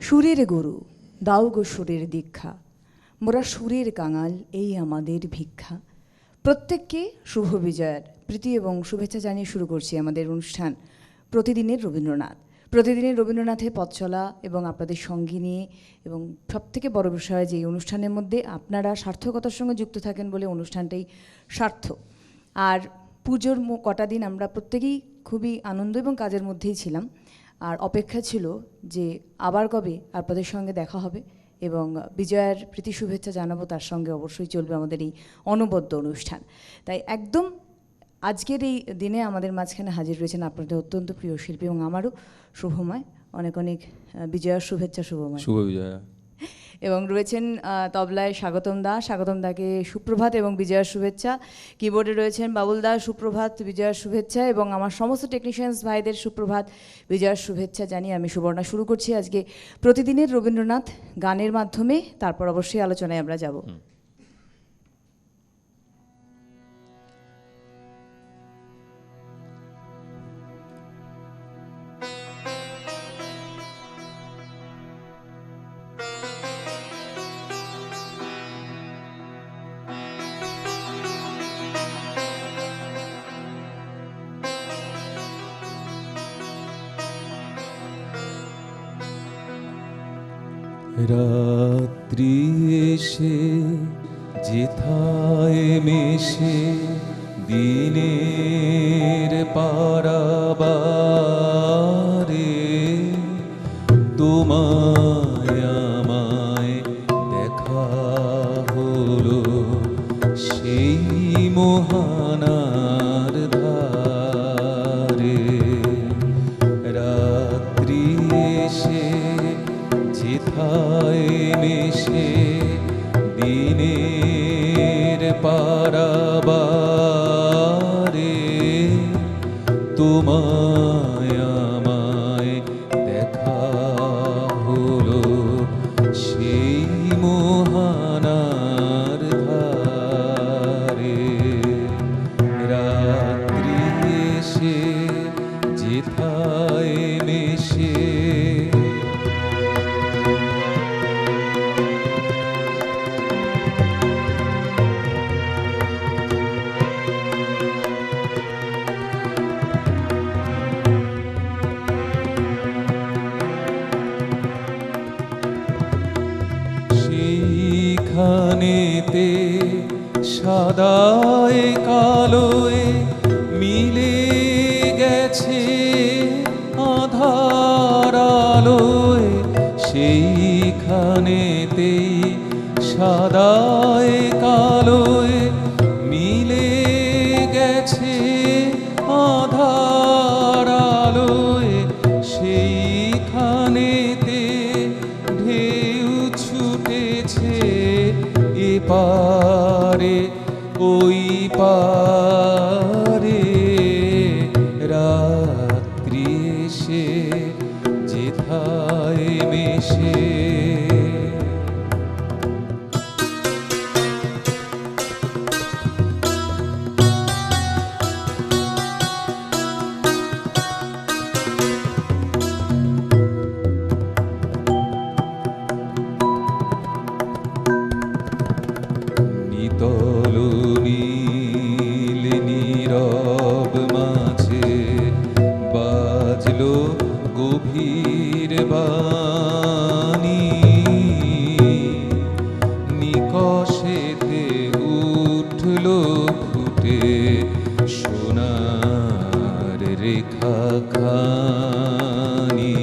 সুরের গুরু দাও গো সুরের দীক্ষা, মোরা সুরের কাঙাল এই আমাদের ভিক্ষা। প্রত্যেককে শুভ বিজয়ার প্রীতি এবং শুভেচ্ছা জানিয়ে শুরু করছি আমাদের অনুষ্ঠান প্রতিদিনের রবীন্দ্রনাথ। প্রতিদিনের রবীন্দ্রনাথে পথ চলা এবং আপনাদের সঙ্গী নিয়ে, এবং সবথেকে বড় বিষয় যে এই অনুষ্ঠানের মধ্যে আপনারা সার্থকতার সঙ্গে যুক্ত থাকেন বলে অনুষ্ঠানটাই সার্থক। আর পুজোর কটা দিন আমরা প্রত্যেকেই খুবই আনন্দ এবং কাজের মধ্যেই ছিলাম, আর অপেক্ষা ছিল যে আবার কবে আপনাদের সঙ্গে দেখা হবে এবং বিজয়ার প্রীতি শুভেচ্ছা জানাবো। তার সঙ্গে অবশ্যই চলবে আমাদের এই অনবদ্য অনুষ্ঠান। তাই একদম আজকের এই দিনে আমাদের মাঝখানে হাজির রয়েছেন আপনাদের অত্যন্ত প্রিয় শিল্পী এবং আমারও শুভময়, অনেক অনেক বিজয়ার শুভেচ্ছা। শুভময়, শুভ বিজয়া। এবং রয়েছেন তবলায় স্বাগতম দা, স্বাগতম দাকে সুপ্রভাত এবং বিজয়ার শুভেচ্ছা। কিবোর্ডে রয়েছেন বাবুল দা, সুপ্রভাত, বিজয়ার শুভেচ্ছা। এবং আমার সমস্ত টেকনিশিয়ানস ভাইদের সুপ্রভাত, বিজয়ার শুভেচ্ছা জানিয়ে আমি সুবর্ণা শুরু করছি আজকে প্রতিদিনের রবীন্দ্রনাথ গানের মাধ্যমে। তারপর অবশ্যই আলোচনায় আমরা যাব। রাত্রি এসে যেথায় মেশে দিনের পারাবারে, তোমায় আমায় দেখা হলো সেই মোহানার ধারে। রাত্রি এসে যেথায় মেশে দিনের পারাবারে, তোমায় আমায় দেখা হলো সেই মোহানার ধারে। রাত্রি এসে যেথায় মেশে সেইখানেতে সাদায় কালোয় মিলে গেছে আধার আলোয়। সেইখানেতে সাদায় কালোয় মিলে গেছে আধার আলোয়। সেইখানেতে ঢেউ ছুটেছে এপারে ওই পারে। রাত্রি এসে যেথায় মেশে নিতল নীল নীরব মাঝে বাজলো গভীর বাণী। নিকষেতে উঠলো ফুটে সোনার রেখা খানি।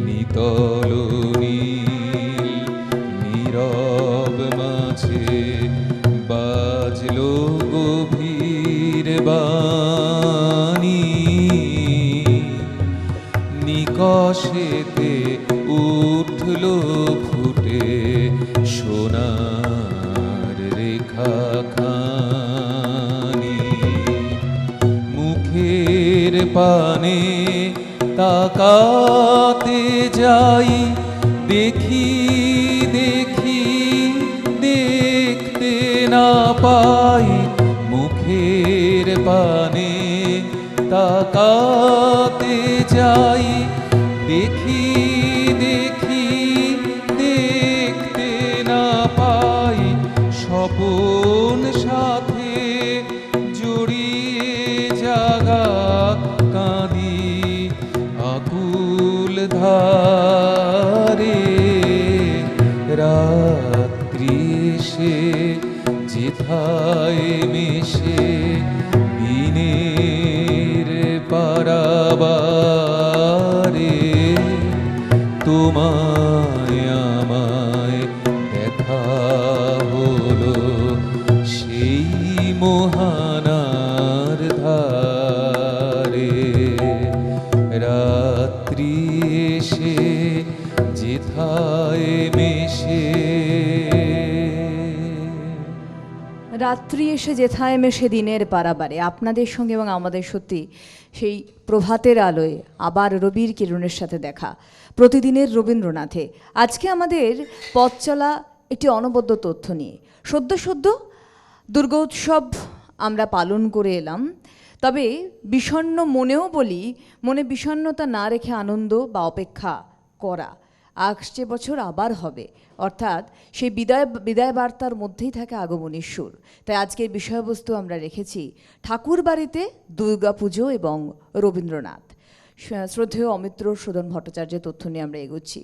নিতল নীল নীরব মাঝে বাজলো গভীর বাণী। নিকষেতে উঠলো ফুটে সোনার রেখা খানি। মুখের পানে তাকাতে যাই, দেখি দেখি দেখতে না পাই। মুখের পানে তাকাতে যাই, দেখি ধারে রাত্রি এসে যেথায় মেশে দিনের পারাবারে তোমায় আমায় দেখা হলো সেই মোহানার ধারে রাত্রি এসে যেথায় মেশে রাত্রি এসে যেথায় মেশে দিনের পারাবারে আপনাদের সঙ্গে এবং আমাদের সত্যি সেই প্রভাতের আলোয় আবার রবির কিরণের সাথে দেখা প্রতিদিনের রবীন্দ্রনাথে। আজকে আমাদের পথ চলা একটি অনবদ্য তথ্য নিয়ে। সদ্য দুর্গোৎসব আমরা পালন করে এলাম, তবে বিষণ্ণ মনেও বলি, মনে বিষণ্ণতা না রেখে আনন্দ বা অপেক্ষা করা। আসছে বছর আবার হবে, অর্থাৎ সেই বিদায় বার্তার মধ্যেই থাকে আগমনীর সুর। তাই আজকের বিষয়বস্তু আমরা রেখেছি ঠাকুর বাড়িতে দুর্গাপুজো এবং রবীন্দ্রনাথ। শ্রদ্ধেয় অমিত্র সুদন ভট্টাচার্যের তথ্য নিয়ে আমরা এগোচ্ছি।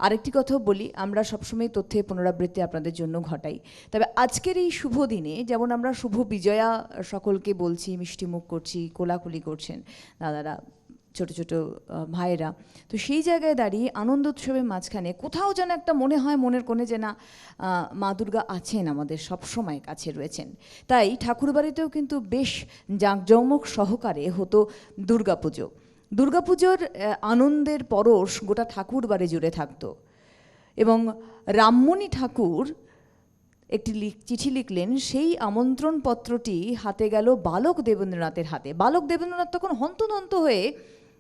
আরেকটি কথাও বলি, আমরা সবসময় তথ্যের পুনরাবৃত্তি আপনাদের জন্য ঘটাই, তবে আজকের এই শুভ দিনে যেমন আমরা শুভ বিজয়া সকলকে বলছি, মিষ্টিমুখ করছি, কোলাকুলি করছেন দাদারা, ছোট ছোট ভাইয়েরা, তো সেই জায়গায় দাঁড়িয়ে আনন্দ উৎসবের মাঝখানে কোথাও যেন একটা মনে হয় মনের কোণে যে না, মা দুর্গা আছেন, আমাদের সবসময় কাছে রয়েছেন। তাই ঠাকুরবাড়িতেও কিন্তু বেশ জাঁকজমক সহকারে হতো দুর্গাপুজো। দুর্গাপুজোর আনন্দের পরশ গোটা ঠাকুর বাড়ি জুড়ে থাকতো। এবং রামমণি ঠাকুর একটি চিঠি লিখলেন, সেই আমন্ত্রণ পত্রটি হাতে গেল বালক দেবেন্দ্রনাথের হাতে। বালক দেবেন্দ্রনাথ তখন হন্তদন্ত হয়ে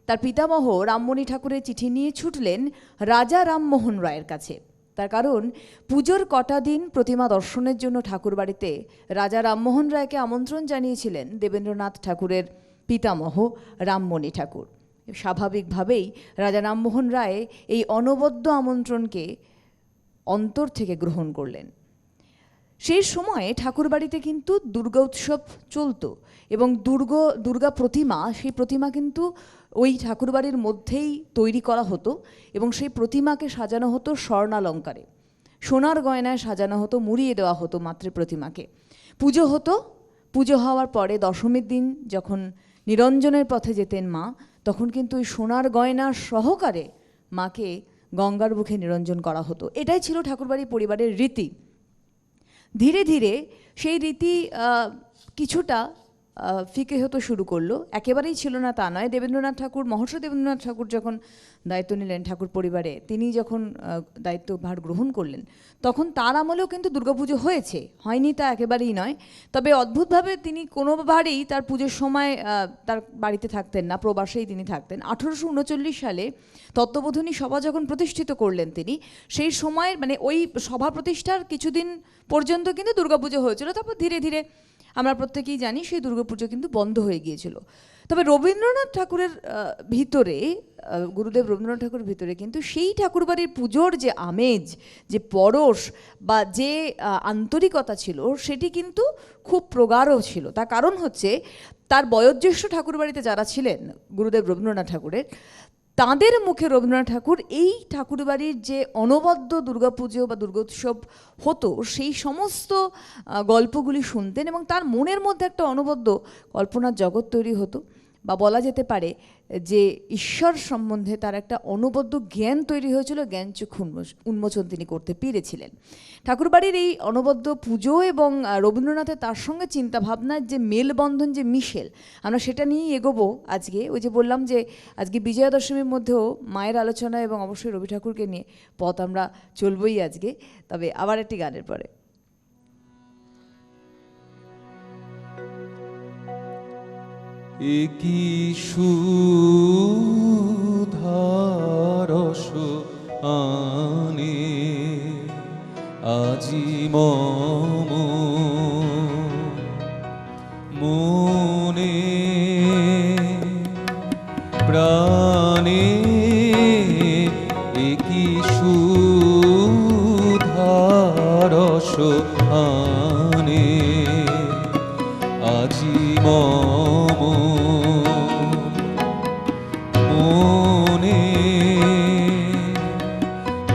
তার পিতামহ রামমণি ঠাকুরের চিঠি নিয়ে ছুটলেন রাজা রামমোহন রায়ের কাছে। তার কারণ পুজোর কটা দিন প্রতিমা দর্শনের জন্য ঠাকুর বাড়িতে রাজা রামমোহন রায়কে আমন্ত্রণ জানিয়েছিলেন দেবেন্দ্রনাথ ঠাকুরের পিতামহ রামমণি ঠাকুর। স্বাভাবিকভাবেই রাজা রামমোহন রায় এই অনবদ্য আমন্ত্রণকে অন্তর থেকে গ্রহণ করলেন। সেই সময়ে ঠাকুরবাড়িতে কিন্তু দুর্গা উৎসব চলতো এবং দুর্গা প্রতিমা, সেই প্রতিমা কিন্তু ওই ঠাকুরবাড়ির মধ্যেই তৈরি করা হতো এবং সেই প্রতিমাকে সাজানো হতো স্বর্ণালঙ্কারে, সোনার গয়নায় সাজানো হতো, মুড়িয়ে দেওয়া হতো মাতৃ প্রতিমাকে। পুজো হতো, পুজো হওয়ার পরে দশমীর দিন যখন নিরঞ্জনের পথে যেতেন মা, তখন কিন্তু ওই সোনার গয়না সহকারে মাকে গঙ্গার বুকে নিরঞ্জন করা হতো। এটাই ছিল ঠাকুরবাড়ি পরিবারের রীতি। ধীরে ধীরে সেই রীতি কিছুটা ফিকে হতে শুরু করলো, একেবারেই ছিল না তা নয়। দেবেন্দ্রনাথ ঠাকুর, মহর্ষি দেবেন্দ্রনাথ ঠাকুর যখন দায়িত্ব নিলেন ঠাকুর পরিবারে, তিনি যখন দায়িত্বভার গ্রহণ করলেন, তখন তার আমলেও কিন্তু দুর্গাপুজো হয়েছে, হয়নি তা একেবারেই নয়। তবে অদ্ভুতভাবে তিনি কোনোবারেই তার পুজোর সময় তার বাড়িতে থাকতেন না, প্রবাসেই তিনি থাকতেন। 1839 সালে তত্ত্ববোধিনী সভা যখন প্রতিষ্ঠিত করলেন তিনি, সেই সময়ের মানে ওই সভা প্রতিষ্ঠার কিছুদিন পর্যন্ত কিন্তু দুর্গাপুজো হয়েছিল। তারপর ধীরে ধীরে আমরা প্রত্যেকেই জানি সেই দুর্গাপুজো কিন্তু বন্ধ হয়ে গিয়েছিল। তবে রবীন্দ্রনাথ ঠাকুরের ভিতরে, গুরুদেব রবীন্দ্রনাথ ঠাকুরের ভিতরে কিন্তু সেই ঠাকুরবাড়ির পুজোর যে আমেজ, যে পরশ বা যে আন্তরিকতা ছিল, সেটি কিন্তু খুব প্রগাঢ় ছিল। তার কারণ হচ্ছে তার বয়োজ্যেষ্ঠ ঠাকুরবাড়িতে যারা ছিলেন গুরুদেব রবীন্দ্রনাথ ঠাকুরের, তাঁদের মুখে রবীন্দ্রনাথ ঠাকুর এই ঠাকুরবাড়ির যে অনবদ্য দুর্গাপুজো বা দুর্গোৎসব হতো, সেই সমস্ত গল্পগুলি শুনতেন এবং তার মনের মধ্যে একটা অনবদ্য কল্পনার জগৎ তৈরি হতো, বা বলা যেতে পারে যে ঈশ্বর সম্বন্ধে তার একটা অনবদ্য জ্ঞান তৈরি হয়েছিল, জ্ঞানচক্ষু উন্মোচন তিনি করতে পেরেছিলেন। ঠাকুরবাড়ির এই অনবদ্য পুজো এবং রবীন্দ্রনাথের তার সঙ্গে চিন্তাভাবনার যে মেলবন্ধন, যে মিশেল, আমরা সেটা নিয়েই এগোবো আজকে। ওই যে বললাম যে আজকে বিজয়া দশমীর মধ্যেও মায়ের আলোচনা এবং অবশ্যই রবি ঠাকুরকে নিয়ে পথ আমরা চলবই আজকে। তবে আবার একটি গানের পরে একি সুধারস আনে আজি মম মনে প্রাণে, একি সুধারস আনে আজি মম মনে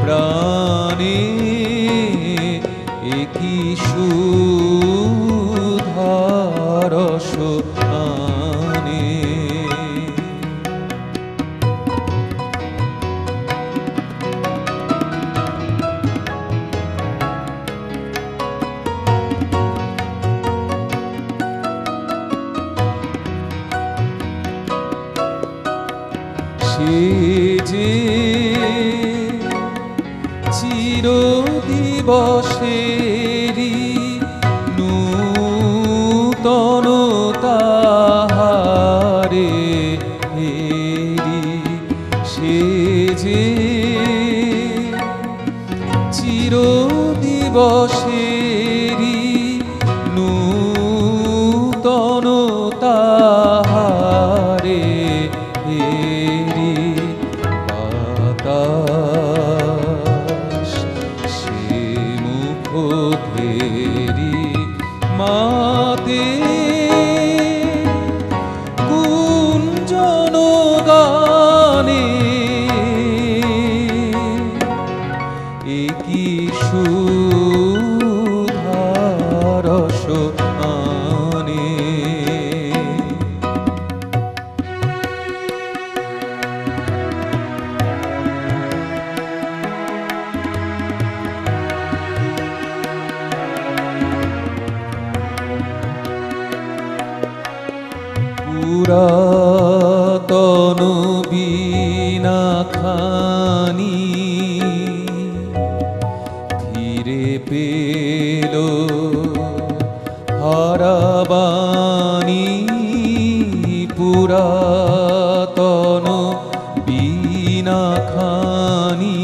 প্রাণে একই সুধারস আনে। সে যে চিরদিবসেরি নূতন তাহারে হেরি, সে যে চিরদিবসেরি নূতন তাহারে হেরি, বাতাস সে মুখ ধেরি মাতে কুঞ্জন গানে একই সুধারস আনে। পুরাতন বীণা খানি ধীরে পেল হারাবানি, পুরাতন বীণা খানি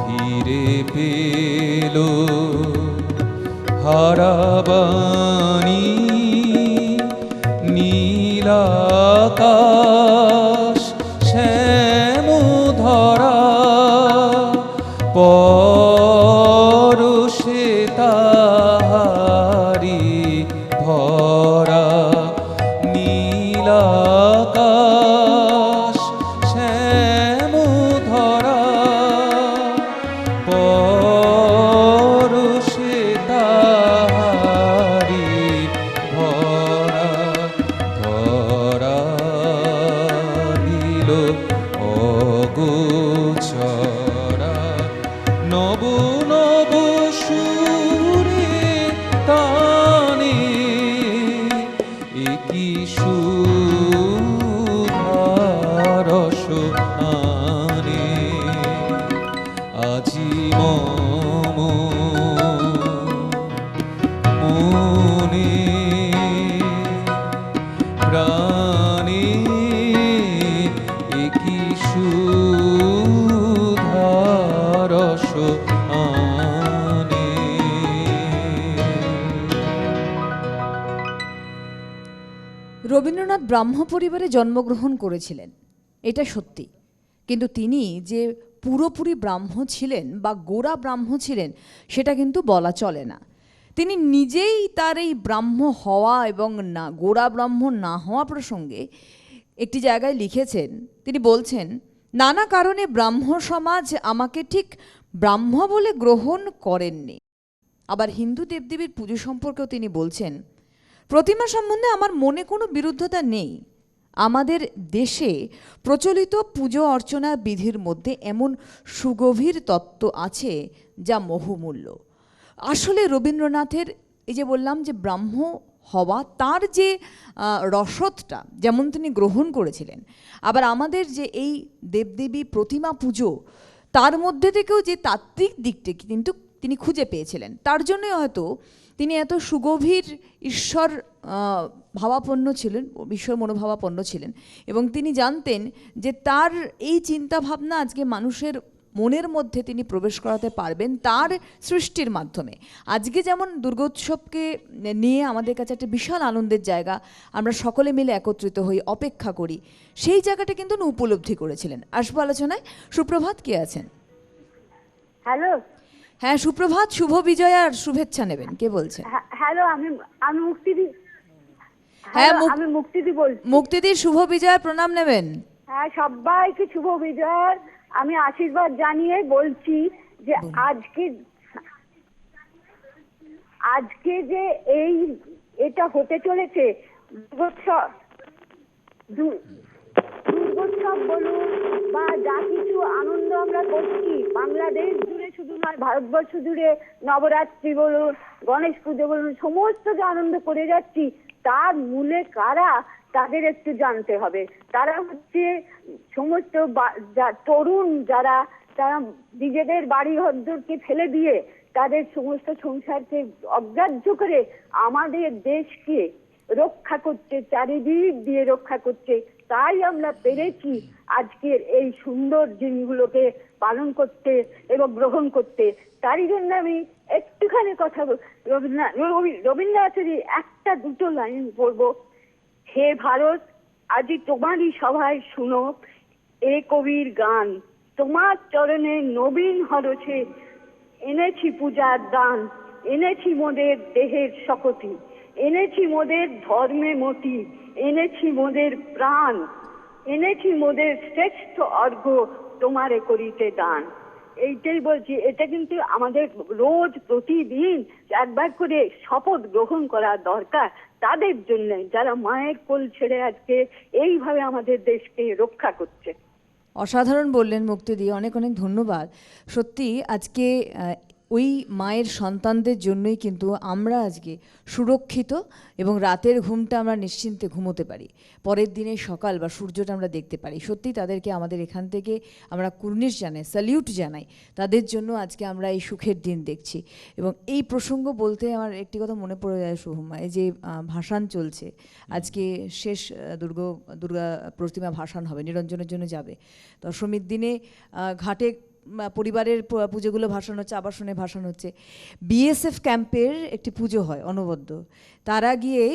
ধীরে পেল হারাবানি, নীলাকাশ শ্যামধরা পরশে তাহারি ভরা, নীলাকাশ শ্যামধরা পরশে তাহারি ভরা, ধরা দিল অগোচরা নব নব সুরে তানে একই সুধারস আনে। আজি মম মনে প্রাণে একই সুধারস আনে। রবীন্দ্রনাথ ব্রাহ্ম পরিবারে জন্মগ্রহণ করেছিলেন, এটা সত্যি, কিন্তু তিনি যে পুরোপুরি ব্রাহ্ম ছিলেন বা গোড়া ব্রাহ্ম ছিলেন সেটা কিন্তু বলা চলে না। তিনি নিজেই তার এই ব্রাহ্ম হওয়া এবং না গোড়া ব্রাহ্ম না হওয়া প্রসঙ্গে একটি জায়গায় লিখেছেন। তিনি বলছেন, নানা কারণে ব্রাহ্ম সমাজ আমাকে ঠিক ব্রাহ্ম বলে গ্রহণ করেননি। আবার হিন্দু দেবদেবীর পুজো সম্পর্কেও তিনি বলছেন, প্রতিমা সম্বন্ধে আমার মনে কোনো বিরুদ্ধতা নেই। আমাদের দেশে প্রচলিত পুজো অর্চনা বিধির মধ্যে এমন সুগভীর তত্ত্ব আছে যা বহুমূল্য। আসলে রবীন্দ্রনাথের এই যে বললাম যে ব্রাহ্ম হওয়া, তার যে রসদটা যেমন তিনি গ্রহণ করেছিলেন, আবার আমাদের যে এই দেবদেবী প্রতিমা পুজো, তার মধ্যে থেকেও যে তাত্ত্বিক দিকটি কিন্তু তিনি খুঁজে পেয়েছিলেন। তার জন্যই হয়তো তিনি এত সুগভীর ঈশ্বর ভাবাপন্ন ছিলেন, ঈশ্বর মনোভাবাপন্ন ছিলেন, এবং তিনি জানতেন যে তার এই চিন্তাভাবনা আজকে মানুষের মনের মধ্যে তিনি প্রবেশ করাতে পারবেন তার সৃষ্টির মাধ্যমে। আজকে যেমন দুর্গোৎসবকে নিয়ে আমাদের কাছে একটা বিশাল আনন্দের জায়গা, আমরা সকলে মিলে একত্রিত হই, অপেক্ষা করি, সেই জায়গাটা কিন্তু উনি উপলব্ধি করেছিলেন। আসবো আলোচনায়। সুপ্রভাত, কে আছেন? হ্যালো। হ্যাঁ সুপ্রভাত, শুভ বিজয়ার শুভেচ্ছা নেবেন। কে বলছেন? হ্যালো, আমি মুক্তিদি। হ্যাঁ আমি মুক্তিদি বলছি। মুক্তিদির শুভ বিজয়ার প্রণাম নেবেন। হ্যাঁ, সবাইকে শুভ বিজয়। আমি আশীর্বাদ জানিয়ে বলছি যে আজকে যে এটা হতে চলেছে দুর্গোৎসব বলুন বা যা কিছু আনন্দ আমরা করছি বাংলাদেশ জুড়ে, শুধু নয় ভারতবর্ষ জুড়ে, নবরাত্রি বলুন, গণেশ পুজো বলুন, সমস্ত যে আনন্দ করে যাচ্ছি তার মূলে কারা তাদের একটু জানতে হবে। তারা হচ্ছে সমস্ত তরুণ যারা নিজেদের বাড়ি ঘরকে ফেলে দিয়ে তাদের সমস্ত সংসারকে অগ্রাহ্য করে আমাদের দেশকে রক্ষা করছে, চারিদিক দিয়ে রক্ষা করছে। তাই আমরা পেরেছি আজকের এই সুন্দর দিনগুলোকে পালন করতে এবং গ্রহণ করতে। তারই জন্য আমি একটুখানি কথা রবীন্দ্রনাথেরই একটা দুটো লাইন বলবো। হে ভারত, আজি তোমারই সভায় শুনো এ কবির গান, তোমার চরণে নবীন হরছে এনেছি পূজার দান, এনেছি মোদের দেহের শকতি, এনেছি মোদের ধর্মে মতি, এনেছি মোদের প্রাণ, এনেছি মোদের শ্রেষ্ঠ অর্ঘ্য তোমারে করিতে দান। এইটাই বলছি, এটা কিন্তু আমাদের রোজ প্রতিদিন একবার করে শপথ গ্রহণ করা দরকার তাদের জন্য যারা মায়ের কোল ছেড়ে আজকে এইভাবে আমাদের দেশকে রক্ষা করছে। অসাধারণ বললেন মুক্তি দিয়ে, অনেক অনেক ধন্যবাদ। সত্যি আজকে ওই মায়ের সন্তানদের জন্যই কিন্তু আমরা আজকে সুরক্ষিত এবং রাতের ঘুমটা আমরা নিশ্চিন্তে ঘুমোতে পারি, পরের দিনে সকাল বা সূর্যটা আমরা দেখতে পারি। সত্যি তাদেরকে আমাদের এখান থেকে আমরা কুর্নিশ জানাই, স্যালিউট জানাই। তাদের জন্য আজকে আমরা এই সুখের দিন দেখছি। এবং এই প্রসঙ্গ বলতে আমার একটি কথা মনে পড়ে যায় শুভমা, এই যে ভাসান চলছে আজকে, শেষ দুর্গা প্রতিমা ভাসান হবে, নিরঞ্জনের জন্য যাবে। দশমীর দিনে ঘাটে পরিবারের পুজোগুলো ভাসান হচ্ছে, আবাসনে ভাসান হচ্ছে। বিএসএফ ক্যাম্পের একটি পুজো হয় অনবদ্য, তারা গিয়ে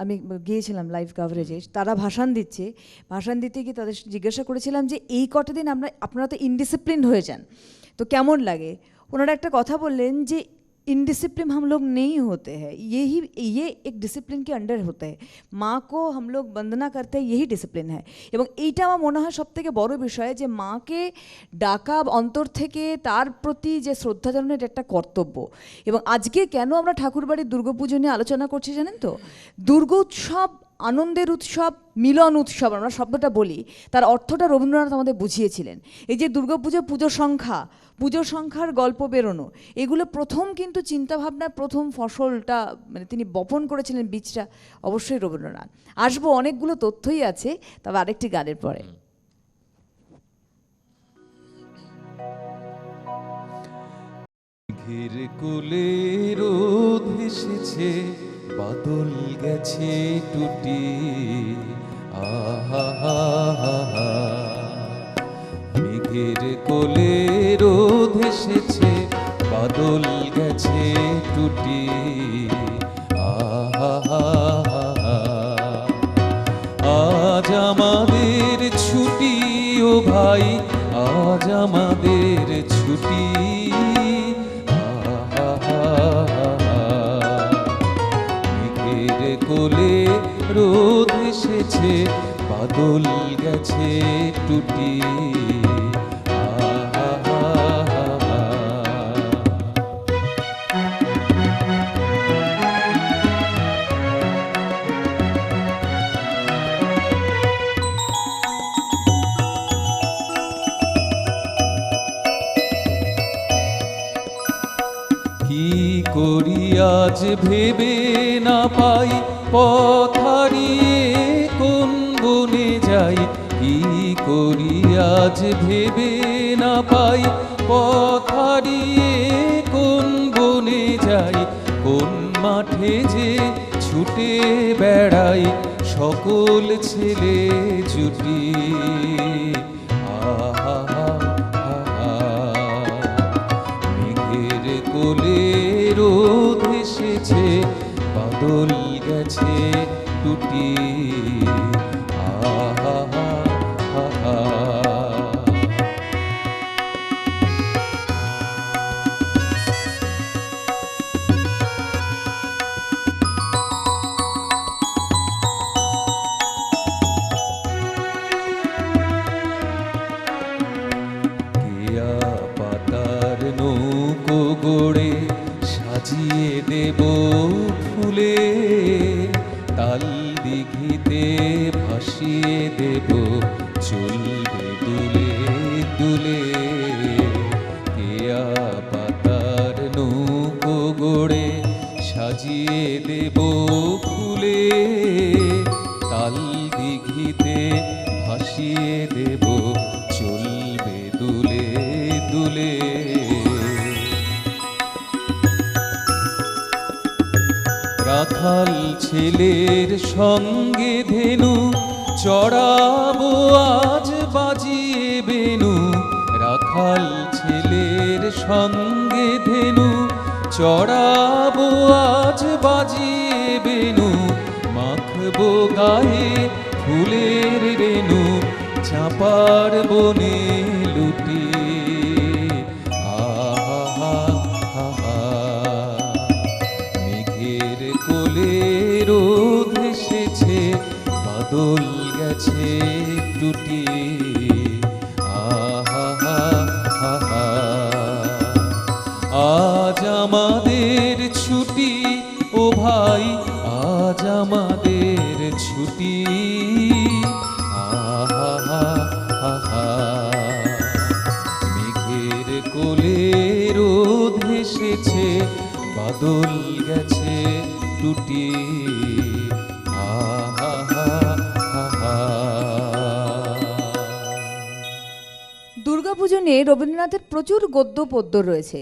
আমি গিয়েছিলাম লাইভ কাভারেজে, তারা ভাসান দিচ্ছে। ভাসান দিতে গিয়ে তাদের জিজ্ঞাসা করেছিলাম যে এই কটা দিন আপনারা তো ইনডিসিপ্লিন হয়ে যান, তো কেমন লাগে? ওনারা একটা কথা বললেন যে इनडिसिप्लिन हम लोग नहीं होते हैं, ये एक डिसिप्लिन के अंडर होते हैं। माँ को हम लोग वंदना करते हैं, यही डिसिप्लिन है। এবং এইটা আমার মনে হয় সবথেকে বড় বিষয় যে মাকে ডাকা অন্তর থেকে তার প্রতি যে শ্রদ্ধা জানানোর এটা একটা কর্তব্য। এবং আজকে কেন আমরা ঠাকুরবাড়ির দুর্গাপুজো নিয়ে আলোচনা করছি জানেন তো? দুর্গোৎসব আনন্দের উৎসব, মিলন উৎসব আমরা শব্দটা বলি, তার অর্থটা রবীন্দ্রনাথ আমাদের বুঝিয়েছিলেন। এই যে দুর্গাপুজো, পুজো সংখ্যার গল্প বেরোনো, এগুলো প্রথম কিন্তু চিন্তাভাবনার প্রথম ফসলটা মানে তিনি বপন করেছিলেন, বীজটা অবশ্যই রবীন্দ্রনাথ। আসবো, অনেকগুলো তথ্যই আছে, তবে আরেকটি গানের পরে। ঘির কোলে রোদ এসেছে, বাদল গেছে টুটি, আহা হা হা হা। মেঘের কোলে রোদ এসেছে, বাদল গেছে টুটি, আহা হা হা হা। আজ আমাদের ছুটি ও ভাই, আজ আমাদের ছুটি, কোলে রোদ এসেছে, বাদল গেছে টুটি, কি করি আজ ভেবে না পাই, পথ হারিয়ে কোন বনে যাই। কি করি আজ ভেবে না পাই, পথ হারিয়ে কোন বনে যাই। কোন মাঠে যে ছুটে বেড়াই সকল ছেলে জুটি, আহা হা হা। মেঘের কোলে রোদ এসেছে, বাদল গেছে টুটি, আহা হা হা। দেব ফুলে, তাল দিঘিতে ভাসিয়ে দেব, চলবে দুলে দুলে। কেয়া পাতার নৌকো গড়ে সাজিয়ে দেব ফুলে, তাল দিঘিতে ভাসিয়ে দেব, চলবে দুলে দুলে। রাখাল ছেলের সঙ্গে ধেনু, চড়াবো আজ বাজিয়ে বেনু। রাখাল ছেলের সঙ্গে ধেনু, চড়াবো আজ বাজিয়ে বেনু। মাখবো গায়ে ফুলের রেণু, চাঁপার বনে লুটিয়ে। আহা হা হা, মেঘের কোলে রোদ এসেছে, বাদল গেছে টুটিয়ে। আহা হা হা হা, আজ আমাদের ছুটি ও ভাই, আজ আমাদের ছুটি। আহা হা হা হা, মেঘের কোলে রোদ এসেছে, বাদল গেছে টুটি। আহা হা হা হা। দুর্গাপুজো নিয়ে রবীন্দ্রনাথের প্রচুর গদ্য পদ্য রয়েছে।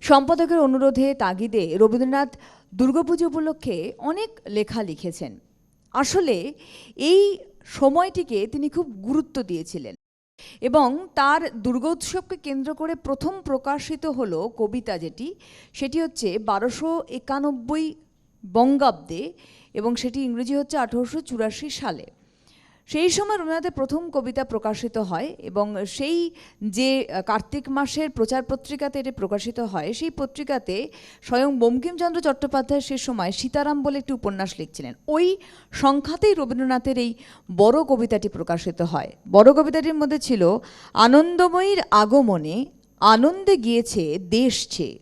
সম্পাদকের অনুরোধে তাগিদে রবীন্দ্রনাথ দুর্গাপুজো উপলক্ষে অনেক লেখা লিখেছেন। আসলে এই সময়টিকে তিনি খুব গুরুত্ব দিয়েছিলেন এবং তার দুর্গোৎসবকে কেন্দ্র করে প্রথম প্রকাশিত হলো কবিতা সেটি হচ্ছে 1291 বঙ্গাব্দে এবং সেটি ইংরেজি হচ্ছে 1884 সালে। সেই সময় রবীন্দ্রনাথের প্রথম কবিতা প্রকাশিত হয় এবং সেই যে কার্তিক মাসের প্রচার পত্রিকাতে এটি প্রকাশিত হয়, সেই পত্রিকাতে স্বয়ং বঙ্কিমচন্দ্র চট্টোপাধ্যায় সে সময় সীতারাম বলে একটি উপন্যাস লিখছিলেন। ওই সংখ্যাতেই রবীন্দ্রনাথের এই বড় কবিতাটি প্রকাশিত হয়। বড় কবিতাটির মধ্যে ছিল আনন্দময়ীর আগমনে আনন্দে গিয়েছে দেশ ছেয়ে,